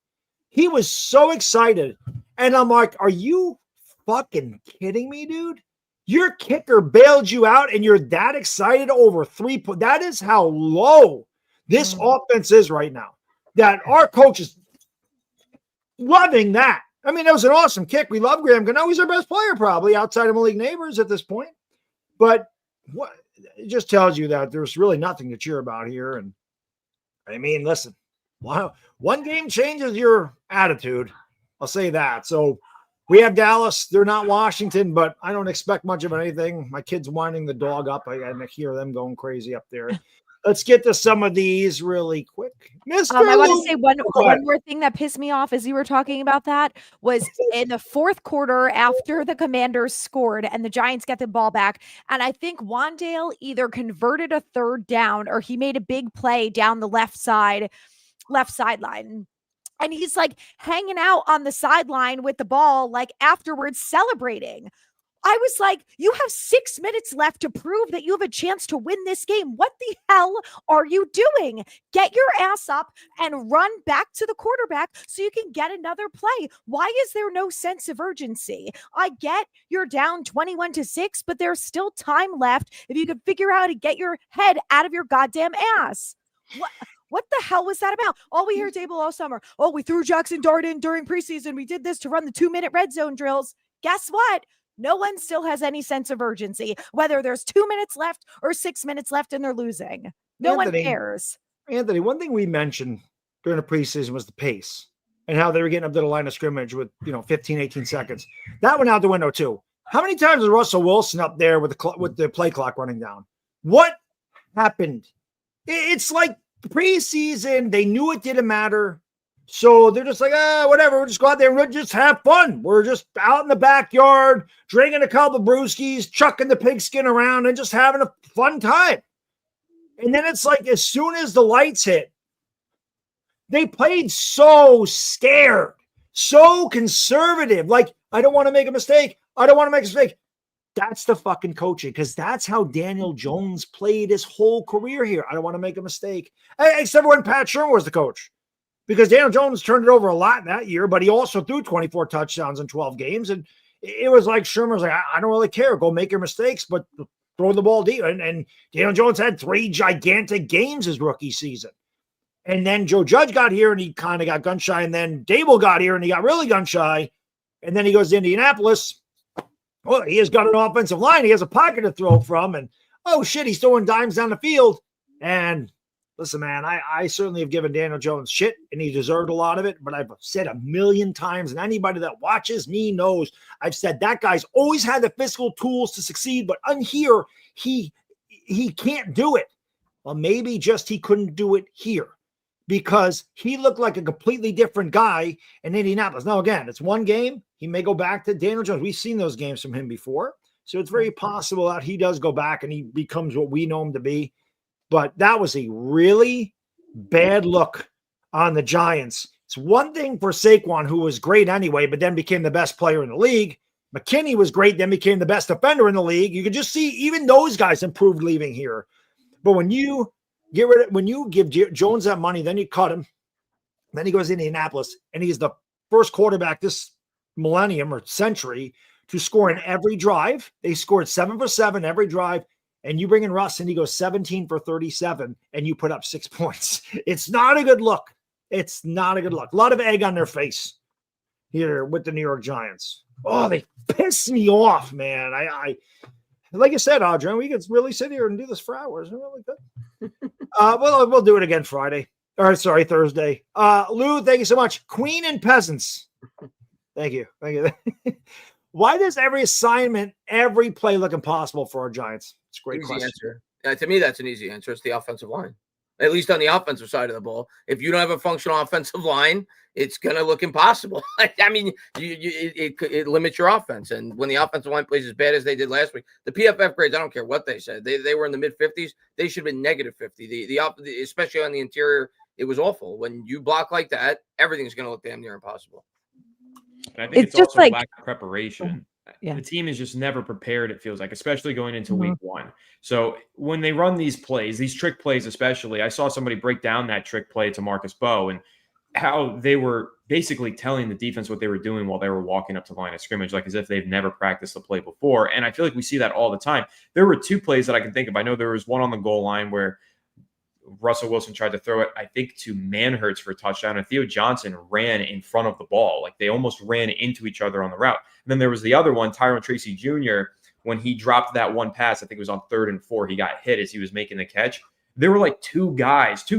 He was so excited. And I'm like, are you fucking kidding me, dude? Your kicker bailed you out and you're that excited over 3 points. That is how low this offense is right now. That our coach is loving that. I mean, it was an awesome kick. We love Graham Gano. He's our best player probably outside of Malik Neighbors at this point. But what it just tells you that there's really nothing to cheer about here. And I mean, listen, wow, one game changes your attitude. I'll say that. So we have Dallas. They're not Washington, but I don't expect much of anything. My kid's winding the dog up. I hear them going crazy up there. Let's get to some of these really quick. I want to say one more thing that pissed me off as you were talking about that was in the fourth quarter after the Commanders scored and the Giants get the ball back. And I think Wandale either converted a third down or he made a big play down the left sideline. And he's like hanging out on the sideline with the ball, like afterwards celebrating. I was like, you have 6 minutes left to prove that you have a chance to win this game. What the hell are you doing? Get your ass up and run back to the quarterback so you can get another play. Why is there no sense of urgency? I get you're down 21-6, but there's still time left if you could figure out how to get your head out of your goddamn ass. What the hell was that about? All we hear Daboll all summer. Oh, we threw Jackson Dart in during preseason. We did this to run the 2-minute red zone drills. Guess what? No one still has any sense of urgency, whether there's 2 minutes left or 6 minutes left and they're losing. No one cares. Anthony, one thing we mentioned during the preseason was the pace and how they were getting up to the line of scrimmage with, 15, 18 seconds. That went out the window too. How many times was Russell Wilson up there with the play clock running down? What happened? It's like preseason. They knew it didn't matter. So they're just like, whatever. We'll just go out there and we'll just have fun. We're just out in the backyard, drinking a couple of brewskis, chucking the pigskin around and just having a fun time. And then it's like, as soon as the lights hit, they played so scared, so conservative. Like, I don't want to make a mistake. I don't want to make a mistake. That's the fucking coaching, because that's how Daniel Jones played his whole career here. I don't want to make a mistake. Except when Pat Shermer was the coach. Because Daniel Jones turned it over a lot that year, but he also threw 24 touchdowns in 12 games. And it was like Shermer was like, I don't really care. Go make your mistakes, but throw the ball deep. And Daniel Jones had 3 gigantic games his rookie season. And then Joe Judge got here and he kind of got gun shy. And then Dable got here and he got really gun shy. And then he goes to Indianapolis. Well, he has got an offensive line. He has a pocket to throw from. And, oh, shit, he's throwing dimes down the field. And listen, man, I certainly have given Daniel Jones shit, and he deserved a lot of it. But I've said a million times, and anybody that watches me knows, I've said that guy's always had the physical tools to succeed. But on here, he can't do it. Well, maybe just he couldn't do it here, because he looked like a completely different guy in Indianapolis. Now, again, it's one game. He may go back to Daniel Jones. We've seen those games from him before. So it's very possible that he does go back and he becomes what we know him to be. But that was a really bad look on the Giants. It's one thing for Saquon, who was great anyway, but then became the best player in the league. McKinney was great, then became the best defender in the league. You could just see even those guys improved leaving here. But when you give Jones that money, then you cut him. Then he goes to Indianapolis, and he's the first quarterback this millennium or century to score in every drive. They scored 7 for 7 every drive, and you bring in Russ, and he goes 17 for 37, and you put up 6 points. It's not a good look. It's not a good look. A lot of egg on their face here with the New York Giants. Oh, they piss me off, man. I like I said, Audrey, we could really sit here and do this for hours. We're really good. We'll do it again Friday. Or sorry, Thursday. Lou, thank you so much. Queen and Peasants. Thank you. Why does every assignment, every play look impossible for our Giants? It's a great question. Answer. To me, that's an easy answer. It's the offensive line. At least on the offensive side of the ball. If you don't have a functional offensive line, it's going to look impossible. I mean, it limits your offense. And when the offensive line plays as bad as they did last week, the PFF grades, I don't care what they said. They were in the mid-50s. They should have been negative 50. Especially on the interior, it was awful. When you block like that, everything's going to look damn near impossible. And I think it's just also like lack of preparation. Yeah. The team is just never prepared, it feels like, especially going into week 1. So when they run these plays, these trick plays especially, I saw somebody break down that trick play to Marcus Bowe and how they were basically telling the defense what they were doing while they were walking up to the line of scrimmage, like as if they've never practiced the play before. And I feel like we see that all the time. There were 2 plays that I can think of. I know there was one on the goal line where Russell Wilson tried to throw it, I think, to Manhurts for a touchdown, and Theo Johnson ran in front of the ball. Like they almost ran into each other on the route. And then there was the other one, Tyrone Tracy Jr., when he dropped that one pass, I think it was on 3rd and 4, he got hit as he was making the catch. There were like 2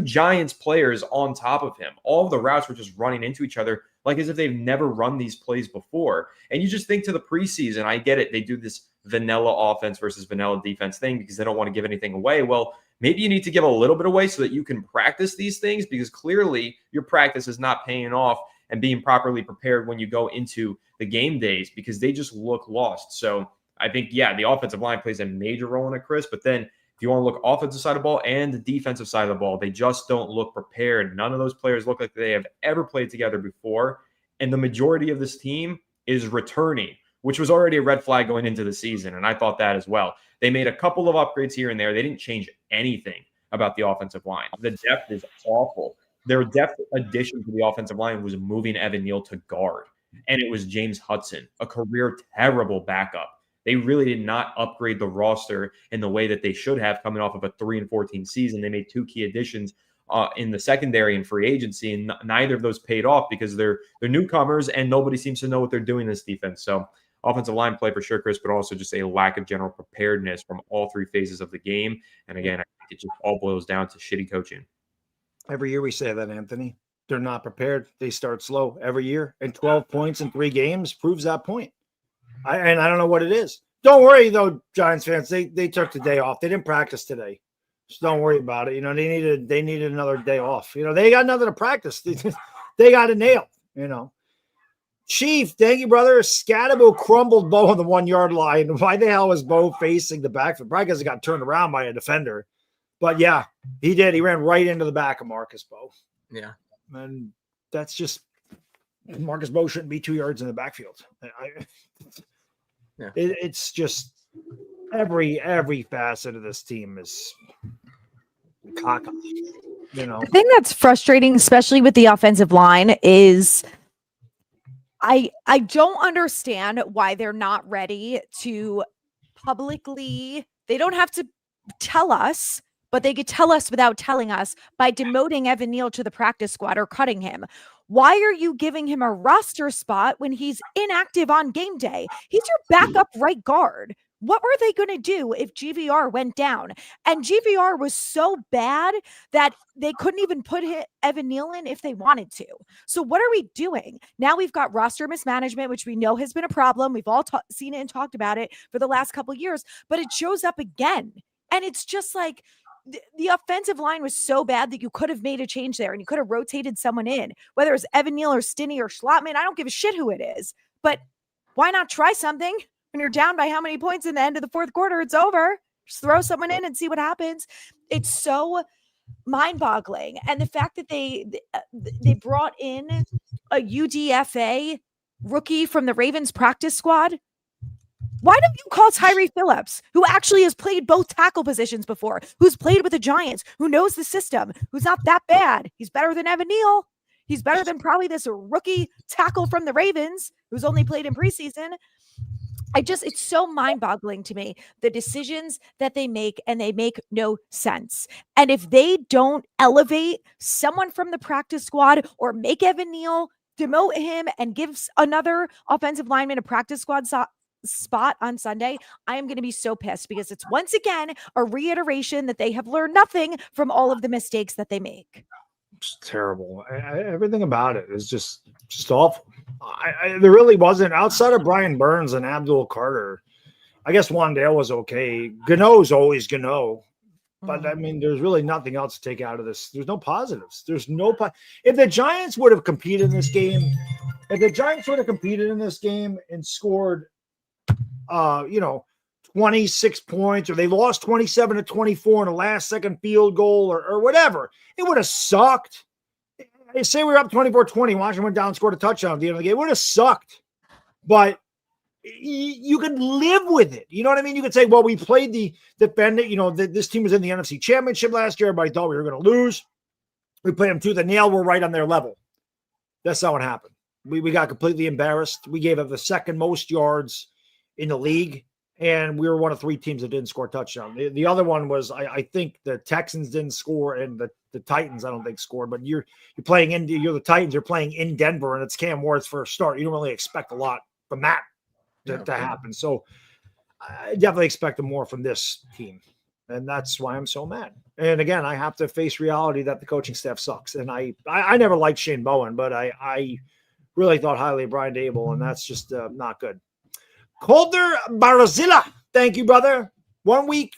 Giants players on top of him. All of the routes were just running into each other, like as if they've never run these plays before. And you just think to the preseason, I get it. They do this vanilla offense versus vanilla defense thing because they don't want to give anything away. Well, maybe you need to give a little bit away so that you can practice these things, because clearly your practice is not paying off and being properly prepared when you go into the game days, because they just look lost. So I think, yeah, the offensive line plays a major role in it, Chris. But then if you want to look offensive side of the ball and the defensive side of the ball, they just don't look prepared. None of those players look like they have ever played together before. And the majority of this team is returning, which was already a red flag going into the season. And I thought that as well. They made a couple of upgrades here and there. They didn't change anything about the offensive line. The depth is awful. Their depth addition to the offensive line was moving Evan Neal to guard. And it was James Hudson, a career terrible backup. They really did not upgrade the roster in the way that they should have coming off of a 3-14 season. They made 2 key additions in the secondary and free agency, and neither of those paid off because they're newcomers and nobody seems to know what they're doing in this defense. So offensive line play for sure, Chris, but also just a lack of general preparedness from all 3 phases of the game. And again, I think it just all boils down to shitty coaching. Every year we say that, Anthony. They're not prepared. They start slow every year. And 12 points in 3 games proves that point. I don't know what it is. Don't worry, though, Giants fans. They took the day off. They didn't practice today. Just don't worry about it. You know, they needed another day off. You know, they got nothing to practice. They got it nailed, you know. Chief, thank you, brother. Scatterbo crumbled Bo on the 1-yard line. Why the hell was Bo facing the backfield? Probably because he got turned around by a defender. But, yeah, he did. He ran right into the back of Marcus Bo. Yeah. And that's just – Marcus Bo shouldn't be 2 yards in the backfield. It's just every facet of this team is cocky, you know. The thing that's frustrating, especially with the offensive line, is I don't understand why they're not ready to publicly. They don't have to tell us, but they could tell us without telling us by demoting Evan Neal to the practice squad or cutting him. Why are you giving him a roster spot when he's inactive on game day? He's your backup right guard. What were they going to do if GVR went down? And GVR was so bad that they couldn't even put Evan Neal in if they wanted to. So what are we doing? Now we've got roster mismanagement, which we know has been a problem. We've all seen it and talked about it for the last couple of years, but it shows up again. And it's just like the offensive line was so bad that you could have made a change there and you could have rotated someone in, whether it's Evan Neal or Stinney or Schlotman. I don't give a shit who it is, but why not try something? When you're down by how many points in the end of the fourth quarter, it's over. Just throw someone in and see what happens. It's so mind-boggling. And the fact that they brought in a UDFA rookie from the Ravens practice squad. Why don't you call Tyree Phillips, who actually has played both tackle positions before, who's played with the Giants, who knows the system, who's not that bad? He's better than Evan Neal. He's better than probably this rookie tackle from the Ravens, who's only played in preseason. It's so mind-boggling to me, the decisions that they make, and they make no sense. And if they don't elevate someone from the practice squad or make Evan Neal, demote him, and give another offensive lineman a practice squad spot on Sunday, I am going to be so pissed, because it's once again a reiteration that they have learned nothing from all of the mistakes that they make. It's terrible. Everything about it is just awful. There really wasn't, outside of Brian Burns and Abdul Carter. I guess Wandale was okay. Gano's always Gano. But I mean, there's really nothing else to take out of this. There's no positives. There's no if the Giants would have competed in this game, and scored 26 points, or they lost 27-24 in a last second field goal or whatever, it would have sucked. They say we were up 24-20. Washington went down and scored a touchdown at the end of the game. It would have sucked. But you could live with it. You know what I mean? You could say, well, we played the defendant. This team was in the NFC Championship last year. Everybody thought we were going to lose. We played them tooth and nail. We're right on their level. That's not what happened. We got completely embarrassed. We gave up the second most yards in the league, and we were one of three teams that didn't score a touchdown. The other one was, I think the Texans didn't score, and the Titans, I don't think, scored. But you're the Titans. You're playing in Denver, and it's Cam Ward's first start. You don't really expect a lot from that to happen. So I definitely expect more from this team, and that's why I'm so mad. And again, I have to face reality that the coaching staff sucks. And I never liked Shane Bowen, but I really thought highly of Brian Dable, and that's just not good. Calder Barzilla, thank you, brother. Let me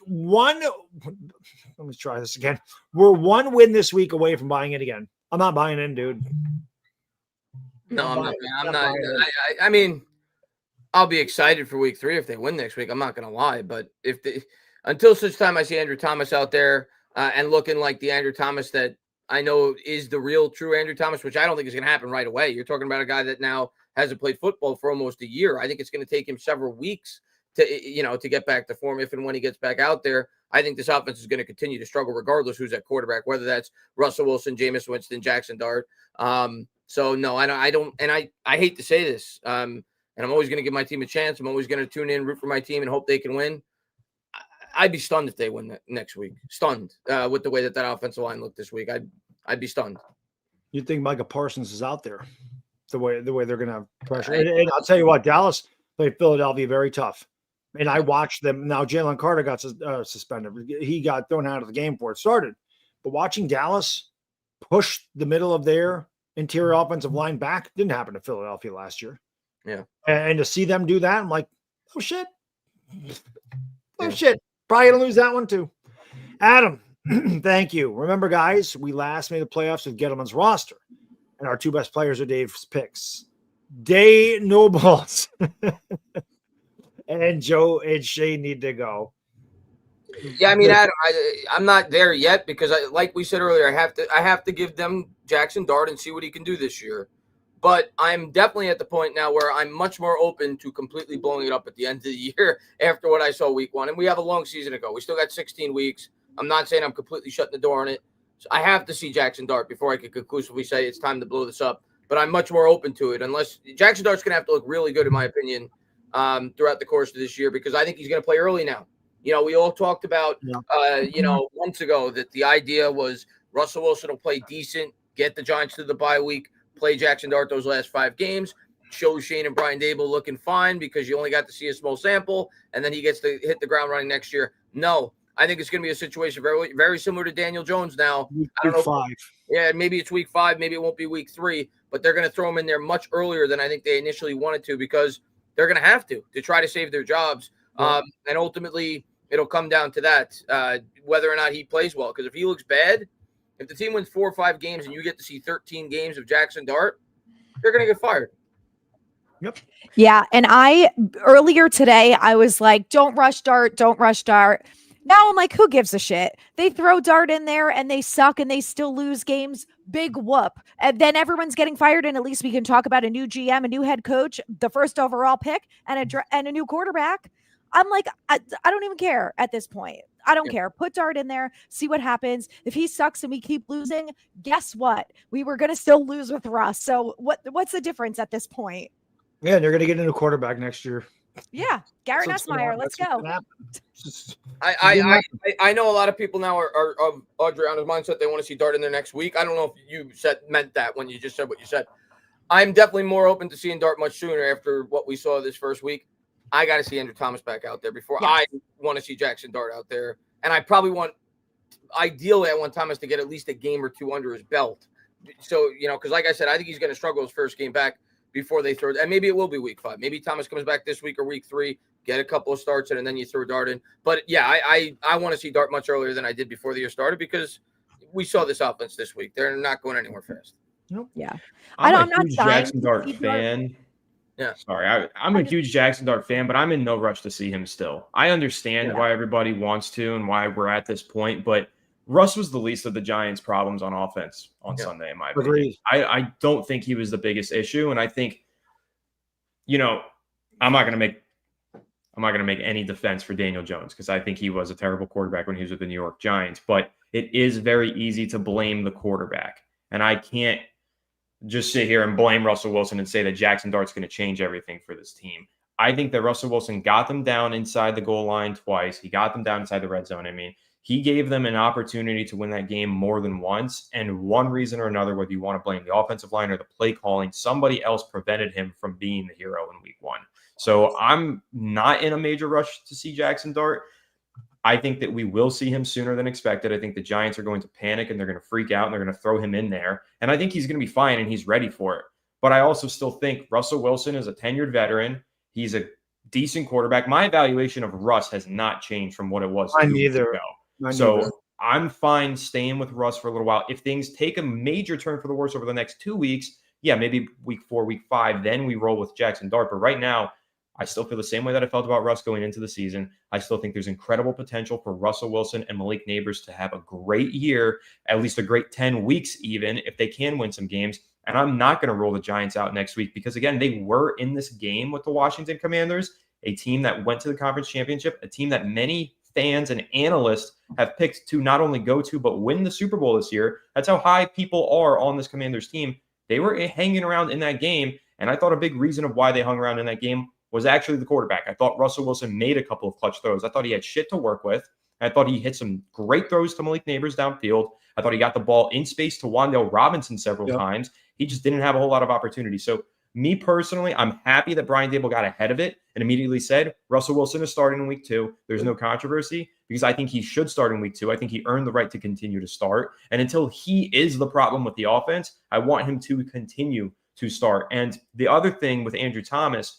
try this again. We're one win this week away from buying it again. I'm not buying in, dude. No, I'm not. I mean, I'll be excited for week 3 if they win next week. I'm not going to lie, but until such time I see Andrew Thomas out there and looking like the Andrew Thomas that I know is the real true Andrew Thomas, which I don't think is going to happen right away. You're talking about a guy that now hasn't played football for almost a year. I think it's going to take him several weeks to get back to form if and when he gets back out there. I think this offense is going to continue to struggle regardless who's at quarterback, whether that's Russell Wilson, Jameis Winston, Jackson Dart. So no, I don't, and I hate to say this, and I'm always going to give my team a chance. I'm always going to tune in, root for my team, and hope they can win. I'd be stunned if they win next week. Stunned with the way that offensive line looked this week. I'd be stunned. You'd think Micah Parsons is out there, the way they're going to have pressure. And I'll tell you what, Dallas played Philadelphia very tough. And I watched them. Now, Jalen Carter got suspended. He got thrown out of the game before it started. But watching Dallas push the middle of their interior offensive line back didn't happen to Philadelphia last year. Yeah. And to see them do that, I'm like, oh, shit. Oh, shit. Probably going to lose that one, too. Adam, thank you. Remember, guys, we last made the playoffs with Gettleman's roster. And our 2 best players are Dave's picks. Day no balls. And Joe and Shane need to go. Yeah, I mean, Adam, I'm not there yet because, like we said earlier, I have to give them Jackson Dart and see what he can do this year. But I'm definitely at the point now where I'm much more open to completely blowing it up at the end of the year after what I saw week 1. And we have a long season to go. We still got 16 weeks. I'm not saying I'm completely shutting the door on it. So I have to see Jackson Dart before I can conclusively say it's time to blow this up. but I'm much more open to it. Unless Jackson Dart's going to have to look really good, in my opinion, throughout the course of this year, because I think he's going to play early now. You know, we all talked about, months ago that the idea was Russell Wilson will play decent, get the Giants to the bye week, play Jackson Dart those last 5 games, show Shane and Brian Dable looking fine because you only got to see a small sample, and then he gets to hit the ground running next year. No, I think it's going to be a situation very, very similar to Daniel Jones now. I don't know. 5. Yeah, maybe it's week 5, maybe it won't be week 3, but they're going to throw him in there much earlier than I think they initially wanted to, because they're going to have to try to save their jobs. And ultimately, it'll come down to that, whether or not he plays well. Because if he looks bad, if the team wins 4 or 5 games and you get to see 13 games of Jackson Dart, they're going to get fired. Yep. Yeah. And earlier today, I was like, don't rush Dart. Don't rush Dart. Now I'm like, who gives a shit? They throw Dart in there and they suck and they still lose games. Big whoop. And then everyone's getting fired. And at least we can talk about a new GM, a new head coach, the first overall pick, and a new quarterback. I'm like, I don't even care at this point. I don't care. Put Dart in there. See what happens. If he sucks and we keep losing, guess what? We were going to still lose with Russ. So what's the difference at this point? Yeah, they're going to get a new quarterback next year. Yeah, Garrett Nussmeier. Let's go. I know a lot of people now are of Adriana's mindset. They want to see Dart in there next week. I don't know if you meant that when you just said what you said. I'm definitely more open to seeing Dart much sooner after what we saw this first week. I got to see Andrew Thomas back out there before I want to see Jackson Dart out there. And I probably ideally, I want Thomas to get at least a game or 2 under his belt. So, because like I said, I think he's going to struggle his first game back before they throw it. And maybe it will be week 5. Maybe Thomas comes back this week or week 3, get a couple of starts in, and then you throw Dart in. But, yeah, I want to see Dart much earlier than I did before the year started, because we saw this offense this week. They're not going anywhere fast. Nope. Yeah. I'm a huge Jackson Dart fan. Yeah. Sorry, I'm a huge Jackson Dart fan, but I'm in no rush to see him still. I understand why everybody wants to and why we're at this point, but Russ was the least of the Giants' problems on offense on Sunday, in my opinion. I don't think he was the biggest issue, and I think, I'm not going to make any defense for Daniel Jones, because I think he was a terrible quarterback when he was with the New York Giants, but it is very easy to blame the quarterback, and I can't just sit here and blame Russell Wilson and say that Jackson Dart's going to change everything for this team. I think that Russell Wilson got them down inside the goal line twice. He got them down inside the red zone. I mean, he gave them an opportunity to win that game more than once. And one reason or another, whether you want to blame the offensive line or the play calling, somebody else prevented him from being the hero in week 1. So I'm not in a major rush to see Jackson Dart. I think that we will see him sooner than expected. I think the Giants are going to panic and they're going to freak out and they're going to throw him in there. And I think he's going to be fine and he's ready for it. But I also still think Russell Wilson is a tenured veteran. He's a decent quarterback. My evaluation of Russ has not changed from what it was 2 weeks ago. So I'm fine staying with Russ for a little while. If things take a major turn for the worse over the next 2 weeks, maybe week 4, week 5, then we roll with Jackson Dart. But right now, I still feel the same way that I felt about Russ going into the season. I still think there's incredible potential for Russell Wilson and Malik Neighbors to have a great year, at least a great 10 weeks even, if they can win some games. And I'm not going to roll the Giants out next week because, again, they were in this game with the Washington Commanders, a team that went to the conference championship, a team that many fans and analysts have picked to not only go to but win the Super Bowl this year. That's how high people are on this Commanders team. They were hanging around in that game, and I thought a big reason of why they hung around in that game was actually the quarterback. I thought Russell Wilson made a couple of clutch throws. I thought he had shit to work with. I thought he hit some great throws to Malik Neighbors downfield. I thought he got the ball in space to Wan'Dale Robinson several times. He just didn't have a whole lot of opportunity. So me personally, I'm happy that Brian Dable got ahead of it and immediately said, Russell Wilson is starting in week 2. There's no controversy because I think he should start in week 2. I think he earned the right to continue to start. And until he is the problem with the offense, I want him to continue to start. And the other thing with Andrew Thomas,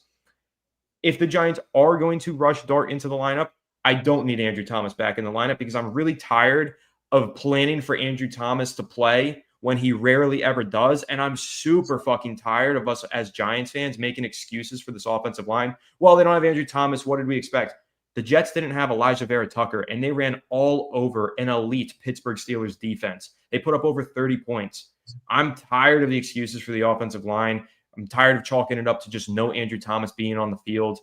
if the Giants are going to rush Dart into the lineup, I don't need Andrew Thomas back in the lineup because I'm really tired of planning for Andrew Thomas to play when he rarely ever does. And I'm super fucking tired of us as Giants fans making excuses for this offensive line. Well, they don't have Andrew Thomas. What did we expect? The Jets didn't have Elijah Vera Tucker, and they ran all over an elite Pittsburgh Steelers defense. They put up over 30 points. I'm tired of the excuses for the offensive line. I'm tired of chalking it up to just no Andrew Thomas being on the field.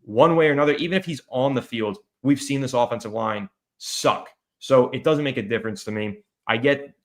One way or another, even if he's on the field, we've seen this offensive line suck. So it doesn't make a difference to me. I get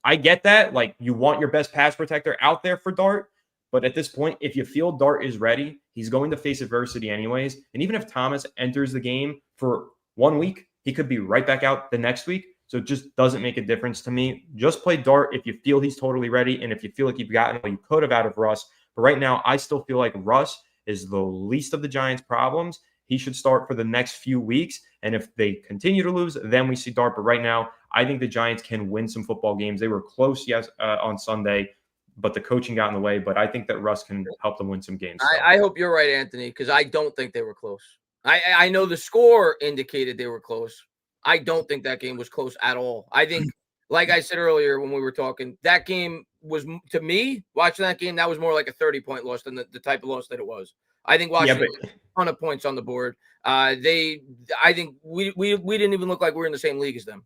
that. Like, you want your best pass protector out there for Dart, But at this point, if you feel Dart is ready, he's going to face adversity anyways. And even if Thomas enters the game for 1 week, he could be right back out the next week. So it just doesn't make a difference to me. Just play Dart if you feel he's totally ready and if you feel like you've gotten what you could have out of Russ. But right now, I still feel like Russ is the least of the Giants' problems. He should start for the next few weeks. And if they continue to lose, then we see Dart. But right now, I think the Giants can win some football games. They were close, on Sunday, but the coaching got in the way. But I think that Russ can help them win some games. I hope you're right, Anthony, because I don't think they were close. I know the score indicated they were close. I don't think that game was close at all. I think, like I said earlier when we were talking, that game was, to me, watching that game, that was more like a 30-point loss than the type of loss that it was. I think Washington had a ton of points on the board. I think we didn't even look like we were in the same league as them.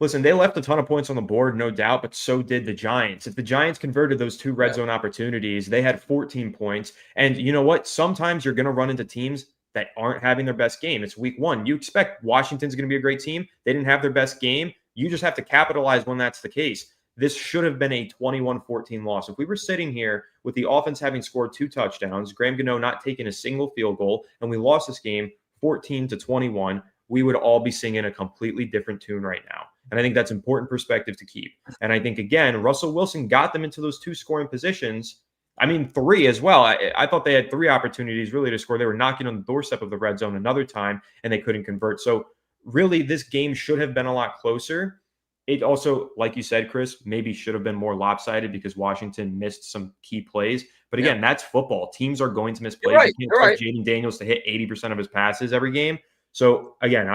Listen, they left a ton of points on the board, no doubt, but so did the Giants. If the Giants converted those 2 red zone opportunities, they had 14 points. And you know what? Sometimes you're going to run into teams that aren't having their best game. It's week 1. You expect Washington's going to be a great team. They didn't have their best game. You just have to capitalize when that's the case. This should have been a 21-14 loss. If we were sitting here with the offense having scored 2 touchdowns, Graham Gano not taking a single field goal, and we lost this game 14-21, we would all be singing a completely different tune right now. And I think that's important perspective to keep. And I think, again, Russell Wilson got them into those 2 scoring positions. I mean, 3 as well. I thought they had 3 opportunities really to score. They were knocking on the doorstep of the red zone another time, and they couldn't convert. So really, this game should have been a lot closer. It also, like you said, Chris, maybe should have been more lopsided because Washington missed some key plays. But again, that's football. Teams are going to miss plays. Right, you can't expect Jaden Daniels to hit 80% of his passes every game. So again,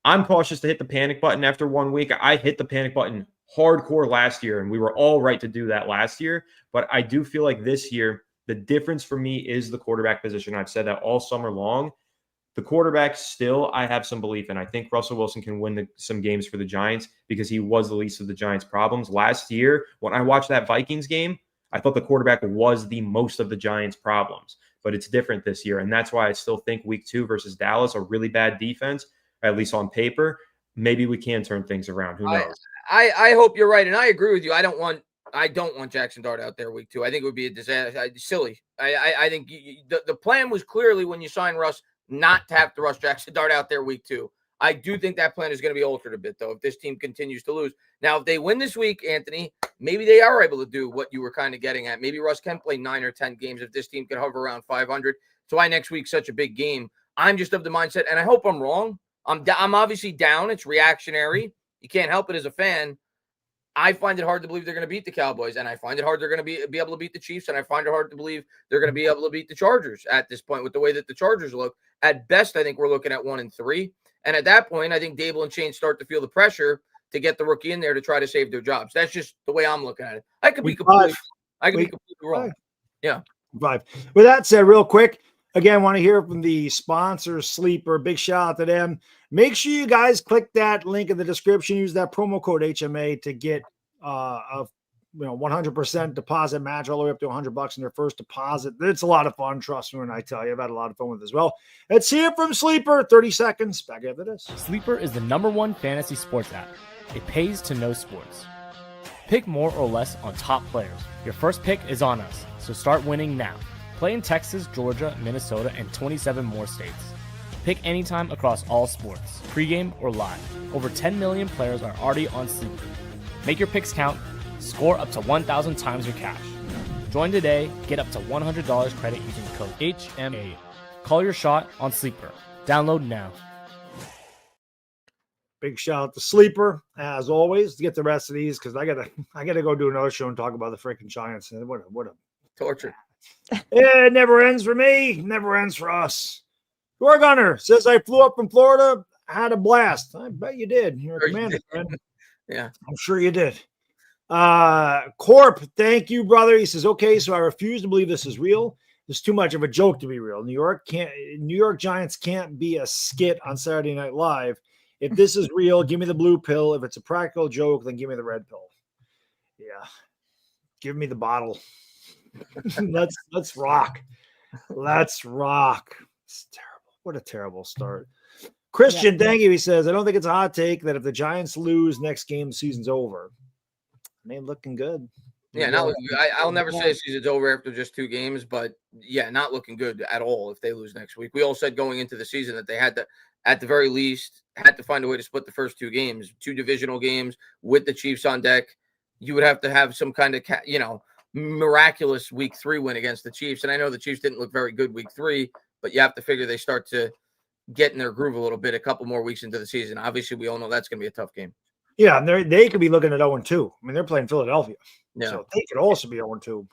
I'm cautious to hit the panic button after 1 week. I hit the panic button hardcore last year, and we were all right to do that last year. But I do feel like this year, the difference for me is the quarterback position. I've said that all summer long. The quarterback still, I have some belief in. I think Russell Wilson can win some games for the Giants because he was the least of the Giants' problems. Last year, when I watched that Vikings game, I thought the quarterback was the most of the Giants' problems. But it's different this year, and that's why I still think week 2 versus Dallas, a really bad defense, at least on paper, maybe we can turn things around. Who knows? I hope you're right, and I agree with you. I don't want Jackson Dart out there week 2. I think it would be a disaster. Silly. I think the plan was clearly when you sign Russ not to have to rush Jackson Dart out there week 2. I do think that plan is going to be altered a bit, though, if this team continues to lose. Now, if they win this week, Anthony, maybe they are able to do what you were kind of getting at. Maybe Russ can play 9 or 10 games if this team can hover around 500. So why next week such a big game? I'm just of the mindset, and I hope I'm wrong. I'm obviously down. It's reactionary. You can't help it as a fan. I find it hard to believe they're going to beat the Cowboys, and I find it hard they're going to be able to beat the Chiefs, and I find it hard to believe they're going to be able to beat the Chargers at this point with the way that the Chargers look. At best, I think we're looking at 1-3. And at that point, I think Dable and Shane start to feel the pressure to get the rookie in there to try to save their jobs. That's just the way I'm looking at it. I could be completely wrong. Yeah. 5. With that said, real quick, again, want to hear from the sponsors, Sleeper. Big shout out to them. Make sure you guys click that link in the description. Use that promo code HMA to get a 100% deposit match all the way up to $100 in their first deposit. It's a lot of fun. Trust me when I tell you, I've had a lot of fun with it as well. Let's hear from Sleeper. 30 seconds. Back after this. Sleeper is the #1 fantasy sports app. It pays to know sports. Pick more or less on top players. Your first pick is on us, so start winning now. Play in Texas, Georgia, Minnesota, and 27 more states. Pick anytime across all sports, pregame or live. Over 10 million players are already on Sleeper. Make your picks count. Score up to 1,000 times your cash. Join today. Get up to $100 credit using code HMA. Call your shot on Sleeper. Download now. Big shout out to Sleeper, as always. To get the rest of these, because I gotta go do another show and talk about the freaking Giants. And what a Torture. It never ends for me. Never ends for us. Door Gunner says I flew up from Florida, had a blast. I bet you did. You're a commander, man. Yeah, I'm sure you did. Corp, thank you, brother. He says, okay, so I refuse to believe this is real. It's too much of a joke to be real. New York Giants can't be a skit on Saturday Night Live. If this is real, give me the blue pill. If it's a practical joke, then give me the red pill. Yeah. Give me the bottle. Let's rock. Let's rock. It's terrible. What a terrible start. Christian, thank you. He says, I don't think it's a hot take that if the Giants lose next game, the season's over. They ain't looking good. Yeah, not looking good. I'll never say the season's over after just 2 games, but yeah, not looking good at all if they lose next week. We all said going into the season that they had to, at the very least, had to find a way to split the first 2 games, 2 divisional games with the Chiefs on deck. You would have to have some kind of, miraculous week 3 win against the Chiefs. And I know the Chiefs didn't look very good week 3, but you have to figure they start to get in their groove a little bit a couple more weeks into the season. Obviously, we all know that's going to be a tough game. Yeah, and they could be looking at 0-2. I mean, they're playing Philadelphia. Yeah. So they could also be 0-2.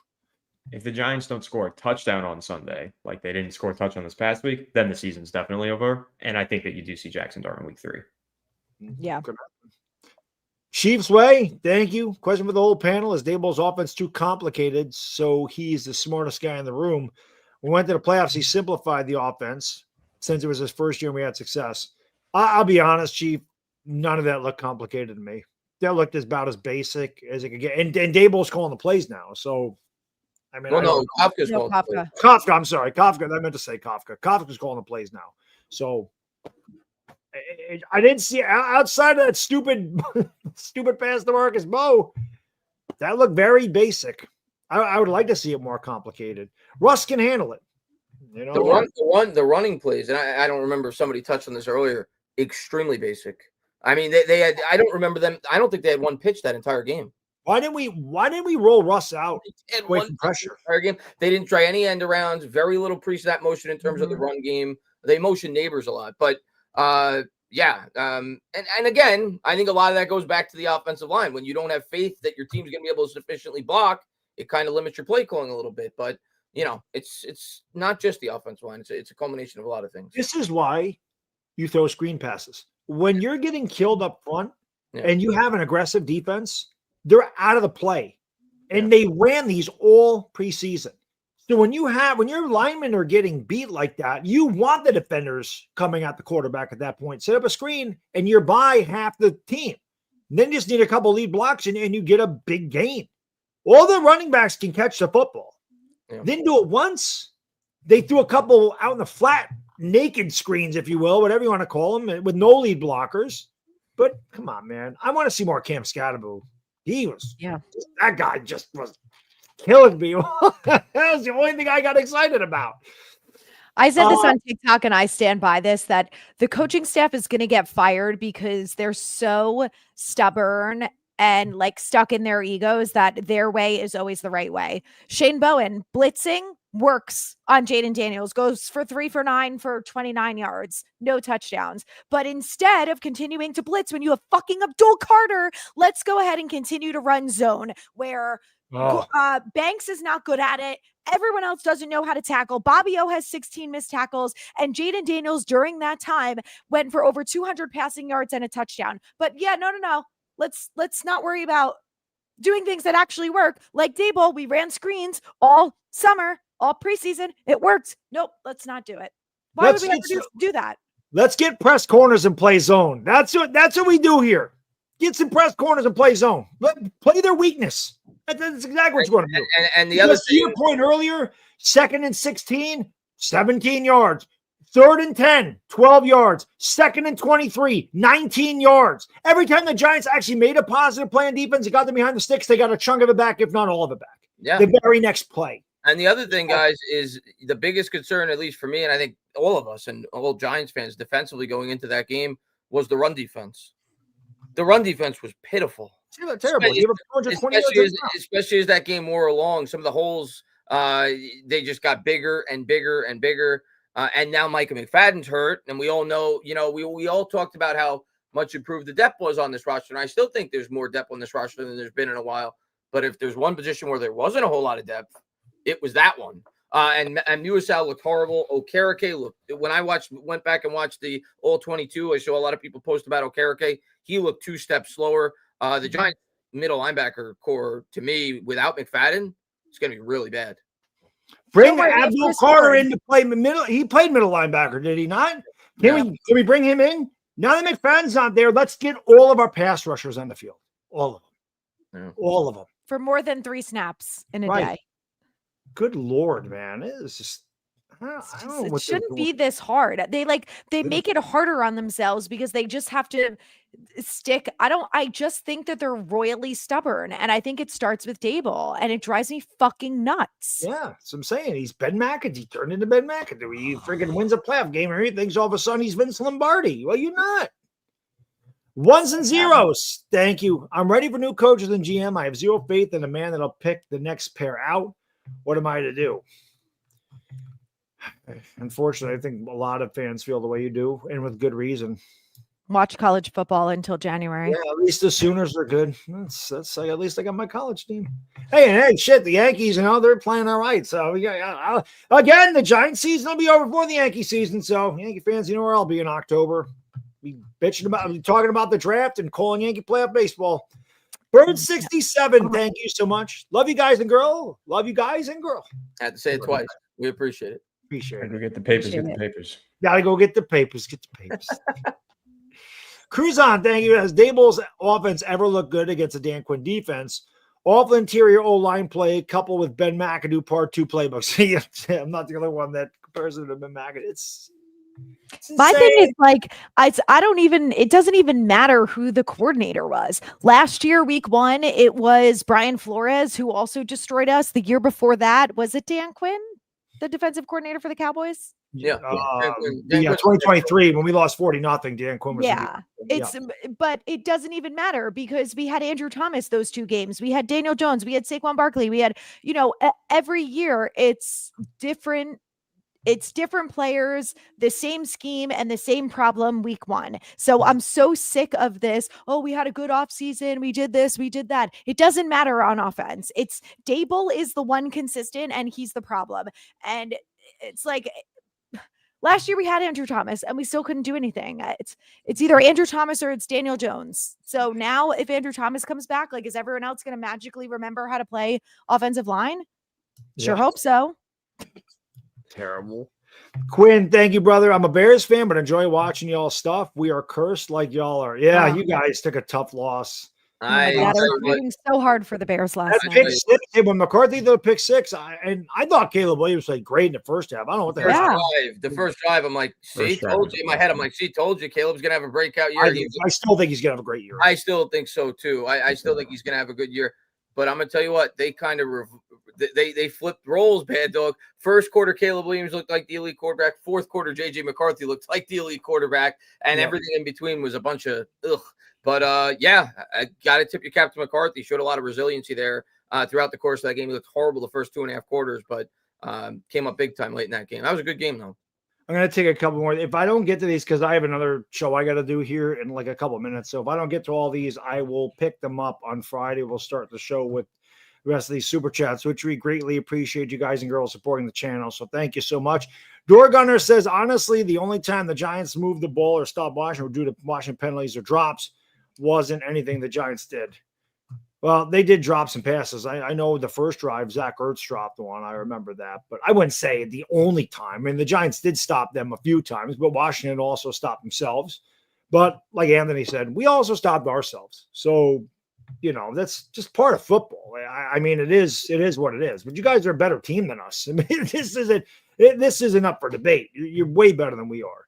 If the Giants don't score a touchdown on Sunday, like they didn't score a touchdown this past week, then the season's definitely over. And I think that you do see Jackson Dart in week 3. Yeah. Chiefs way, thank you. Question for the whole panel: is Daboll's offense too complicated? So he's the smartest guy in the room. We went to the playoffs. He simplified the offense since it was his first year and we had success. I'll be honest, Chief. None of that looked complicated to me. That looked about as basic as it could get. And Daboll's calling the plays now. So, I mean, Kafka's calling the plays. Kafka, I'm sorry. Kafka, I meant to say Kafka. Kafka's calling the plays now. So, I didn't see outside of that stupid pass to Marcus Bo. That looked very basic. I would like to see it more complicated. Russ can handle it. You know, the running plays, and I don't remember if somebody touched on this earlier. Extremely basic. I mean, they had. I don't remember them. I don't think they had one pitch that entire game. Why didn't we roll Russ out away from pressure? Entire game. They didn't try any end arounds. Very little pre-snap motion in terms of the run game. They motion neighbors a lot, but and again, I think a lot of that goes back to the offensive line. When you don't have faith that your team's going to be able to sufficiently block, it kind of limits your play calling a little bit. But it's not just the offensive line. It's a culmination of a lot of things. This is why you throw screen passes. When you're getting killed up front and you have an aggressive defense, they're out of the play. And they ran these all preseason. So when your linemen are getting beat like that, you want the defenders coming at the quarterback at that point. Set up a screen and you're by half the team. And then you just need a couple lead blocks and you get a big gain. All the running backs can catch the football. Yeah. Didn't do it once. They threw a couple out in the flat, naked screens, if you will, whatever you want to call them, with no lead blockers. But come on, man. I want to see more Cam Scatterbo. That guy just was killing me. That was the only thing I got excited about. I said this on TikTok and I stand by this, that the coaching staff is going to get fired because they're so stubborn and like stuck in their egos that their way is always the right way. Shane Bowen blitzing works on Jaden Daniels, goes for 3 for 9 for 29 yards, no touchdowns. But instead of continuing to blitz when you have fucking Abdul Carter, let's go ahead and continue to run zone where Banks is not good at it. Everyone else doesn't know how to tackle. Bobby O has 16 missed tackles, and Jaden Daniels during that time went for over 200 passing yards and a touchdown. But yeah, no. Let's not worry about doing things that actually work. Like Daboll, we ran screens all summer, all preseason. It worked. Nope, let's not do it. Why would we ever do that? Let's get press corners and play zone. That's what we do here. Get some press corners and play zone. Play their weakness. That's exactly what you want to do. And the other thing, to your point earlier, 2nd and 16, 17 yards. 3rd and 10, 12 yards. 2nd and 23, 19 yards. Every time the Giants actually made a positive play on defense and got them behind the sticks, they got a chunk of it back, if not all of it back. Yeah. The very next play. And the other thing, guys, is the biggest concern, at least for me, and I think all of us and all Giants fans defensively going into that game, was the run defense. The run defense was pitiful. Terrible. Especially as that game wore along. Some of the holes, they just got bigger and bigger and bigger. And now Micah McFadden's hurt. And we all know, we all talked about how much improved the depth was on this roster. And I still think there's more depth on this roster than there's been in a while. But if there's one position where there wasn't a whole lot of depth, it was that one. And Muasau looked horrible. Okereke looked, when I went back and watched the All-22, I saw a lot of people post about Okereke. He looked 2 steps slower. The Giants middle linebacker core, to me, without McFadden, it's going to be really bad. Bring Abdul Carter in to play middle. He played middle linebacker, did he not? Can we bring him in? Now that McFadden's not there, let's get all of our pass rushers on the field. All of them. Yeah. All of them. For more than 3 snaps in a day. Good Lord, man. It is just, I don't know It what they're shouldn't doing. be this hard. They make it harder on themselves because they just have to stick. I just think that they're royally stubborn. And I think it starts with Dable and it drives me fucking nuts. Yeah, that's what I'm saying. He's Ben McAdoo. He turned into Ben McAdoo. He freaking wins a playoff game and he thinks all of a sudden he's Vince Lombardi. Well, you're not. Ones and zeros. Thank you. I'm ready for new coaches and GM. I have zero faith in the man that'll pick the next pair out. What am I to do? Unfortunately, I think a lot of fans feel the way you do, and with good reason. Watch college football until January. Yeah, at least the Sooners are good. That's like, at least I got my college team. Hey, shit, the Yankees, they're playing all right. So again, the Giants season will be over before the Yankee season. So Yankee fans, you know where I'll be in October. Be talking about the draft and calling Yankee playoff baseball. Bird 67, thank you so much. Love you guys and girl. Love you guys and girl. I had to say it twice. We appreciate it. Appreciate Go it. get the papers. Appreciate Get the it. papers. Gotta go get the papers. Get the papers. Cruise on, thank you. Has Dable's offense ever looked good against a Dan Quinn defense? Awful interior O-line play coupled with Ben McAdoo part 2 playbooks. I'm not the only one that compares to Ben McAdoo. It's My thing insane. is it doesn't even matter who the coordinator was. Last year, week 1, it was Brian Flores who also destroyed us. The year before that, was it Dan Quinn, the defensive coordinator for the Cowboys? Yeah. Yeah, 2023 when we lost 40-0. Dan Quinn was But it doesn't even matter because we had Andrew Thomas those 2 games. We had Daniel Jones. We had Saquon Barkley. We had, every year it's different. It's different players, the same scheme and the same problem week 1. So I'm so sick of this. Oh, we had a good offseason. We did this. We did that. It doesn't matter on offense. It's Dable is the one consistent and he's the problem. And it's like last year we had Andrew Thomas and we still couldn't do anything. It's either Andrew Thomas or it's Daniel Jones. So now if Andrew Thomas comes back, is everyone else going to magically remember how to play offensive line? Sure hope so. Terrible. Quinn, thank you, brother. I'm a Bears fan, but enjoy watching y'all stuff. We are cursed like y'all are. Yeah, you guys took a tough loss. I was rooting so hard for the Bears last night. Pick 6, when McCarthy did a pick 6, I thought Caleb Williams played great in the first half. I don't know what the hell. The first drive, I'm like, told you in my head. I'm like, told you Caleb's gonna have a breakout year. I still think he's gonna have a great year. I still think so too. I still think he's gonna have a good year. But I'm gonna tell you what, they kind of they flipped roles, Bad Dog. First quarter, Caleb Williams looked like the elite quarterback. Fourth quarter, JJ McCarthy looked like the elite quarterback, and everything in between was a bunch of ugh. But I gotta tip your cap to McCarthy. Showed a lot of resiliency there throughout the course of that game. He looked horrible the first 2.5 quarters, but came up big time late in that game. That was a good game though. I'm going to take a couple more. If I don't get to these, because I have another show I got to do here in like a couple of minutes. So if I don't get to all these, I will pick them up on Friday. We'll start the show with the rest of these super chats, which we greatly appreciate you guys and girls supporting the channel. So thank you so much. Door Gunner says, honestly, the only time the Giants moved the ball or stopped Washington or due to Washington penalties or drops wasn't anything the Giants did. Well, they did drop some passes. I know the first drive, Zach Ertz dropped one. I remember that. But I wouldn't say the only time. I mean, the Giants did stop them a few times, but Washington also stopped themselves. But like Anthony said, we also stopped ourselves. So, that's just part of football. I mean, it is what it is. But you guys are a better team than us. I mean, this isn't up for debate. You're way better than we are.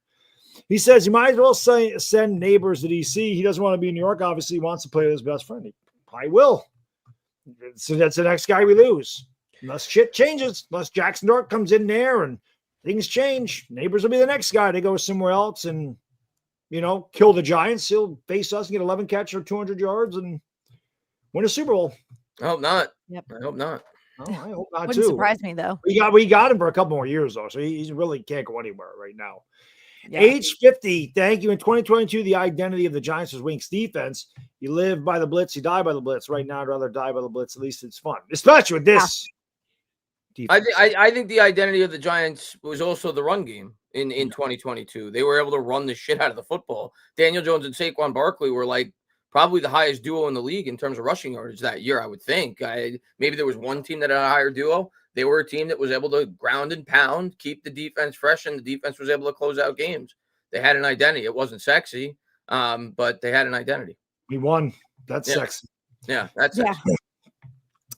He says you might as well send Neighbors to DC. He doesn't want to be in New York. Obviously, he wants to play with his best friend. I will. So that's the next guy we lose. Unless shit changes, unless Jackson Dart comes in there and things change, Neighbors will be the next guy to go somewhere else and, kill the Giants. He'll face us and get 11 catches or 200 yards and win a Super Bowl. I hope not. Yep. I hope not. Oh, I hope not Wouldn't too. surprise me though. We got him for a couple more years though, so he really can't go anywhere right now. Yeah. Age 50, thank you. In 2022, the identity of the Giants was Wink's defense. You live by the blitz, you die by the blitz. Right now, I'd rather die by the blitz. At least it's fun, especially with this. Defense. I think the identity of the Giants was also the run game in 2022. They were able to run the shit out of the football. Daniel Jones and Saquon Barkley were like probably the highest duo in the league in terms of rushing yardage that year, I would think. Maybe there was one team that had a higher duo. They were a team that was able to ground and pound, keep the defense fresh, and the defense was able to close out games. They had an identity. It wasn't sexy, but they had an identity. We won. That's sexy. Yeah, that's sexy.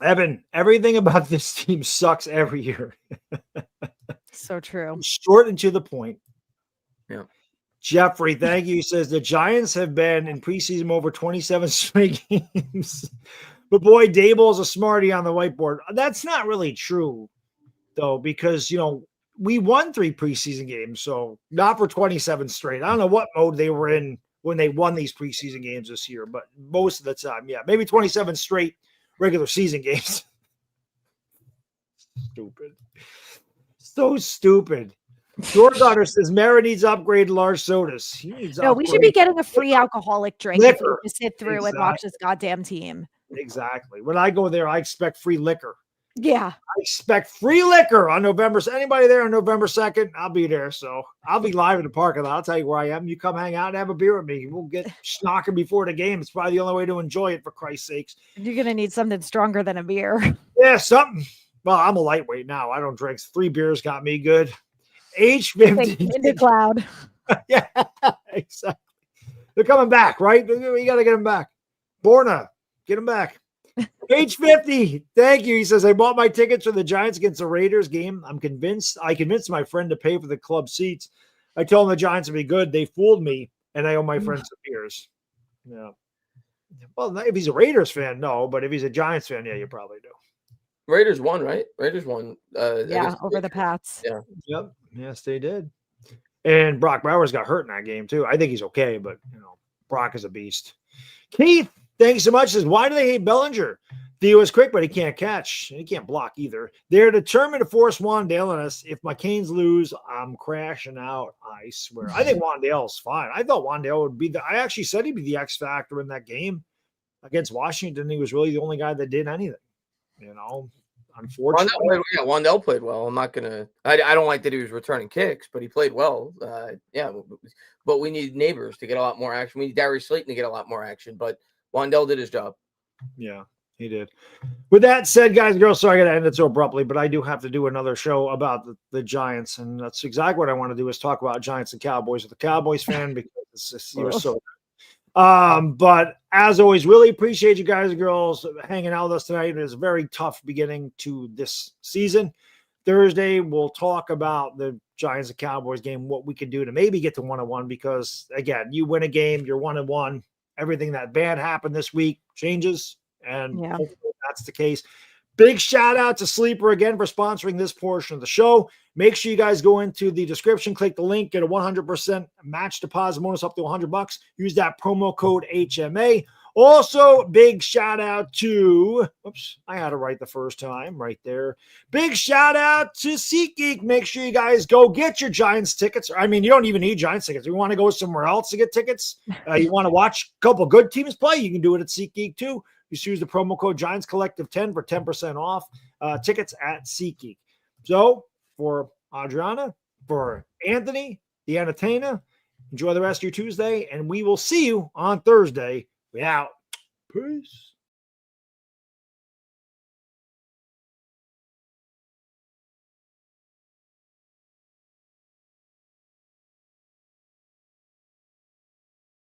Evan, everything about this team sucks every year. So true. Short and to the point. Yeah. Jeffrey, thank you. He says the Giants have been in preseason over 27 straight games. But boy, Daboll's a smarty on the whiteboard. That's not really true, though, because, we won 3 preseason games, so not for 27 straight. I don't know what mode they were in when they won these preseason games this year, but most of the time, yeah, maybe 27 straight regular season games. Stupid. So stupid. George Otter says Mara needs upgrade large sodas. He needs No, we should be getting a free alcoholic drink if we just sit through and watch this goddamn team. Exactly. When I go there, I expect free liquor. Yeah. I expect free liquor on November. Anybody there on November 2nd? I'll be there. So I'll be live in the parking lot. I'll tell you where I am. You come hang out and have a beer with me. We'll get snocking before the game. It's probably the only way to enjoy it, for Christ's sakes. You're going to need something stronger than a beer. Yeah, something. Well, I'm a lightweight now. I don't drink. 3 beers got me good. H50. Into cloud. Yeah, exactly. They're coming back, right? We got to get them back. Borna, get them back. H50, thank you. He says, I bought my tickets for the Giants against the Raiders game. I convinced my friend to pay for the club seats. I told him the Giants would be good. They fooled me, and I owe my friend some beers. Yeah. Well, if he's a Raiders fan, no. But if he's a Giants fan, yeah, you probably do. Raiders won, right? Raiders won. Over the Pats. Yeah. Yep. Yes, they did. And Brock Bowers got hurt in that game, too. I think he's okay, but, Brock is a beast. Keith, thanks so much. Says, why do they hate Bellinger? Theo is quick, but he can't catch. He can't block either. They're determined to force Wandale on us. If my Canes lose, I'm crashing out. I swear. I think Wandale's fine. I thought Wandale would be I actually said he'd be the X factor in that game against Washington. He was really the only guy that did anything. Unfortunately. Wandale played well. I'm not gonna. I don't like that he was returning kicks, but he played well. But we need Neighbors to get a lot more action. We need Darius Slayton to get a lot more action. But Wandale did his job. Yeah, he did. With that said, guys and girls, sorry I got to end it so abruptly, but I do have to do another show about the Giants, and that's exactly what I want to do is talk about Giants and Cowboys with a Cowboys fan because you're so. But as always, really appreciate you guys and girls hanging out with us tonight. It is a very tough beginning to this season. Thursday, we'll talk about the Giants and Cowboys game, what we can do to maybe get to 1-1, because again, you win a game, you're 1-1. Everything that bad happened this week changes, and hopefully that's the case. Big shout out to Sleeper again for sponsoring this portion of the show. Make sure you guys go into the description, click the link, get a 100% match deposit bonus up to $100. Use that promo code HMA. Also, big shout out to, I had it right the first time, right there. Big shout out to SeatGeek. Make sure you guys go get your Giants tickets. I mean, you don't even need Giants tickets. If you want to go somewhere else to get tickets, you want to watch a couple good teams play, you can do it at SeatGeek too. Just use the promo code Giants Collective 10 for 10% off tickets at SeatGeek. So for Adriana, for Anthony, the Entertainah, enjoy the rest of your Tuesday, and we will see you on Thursday. We out. Peace.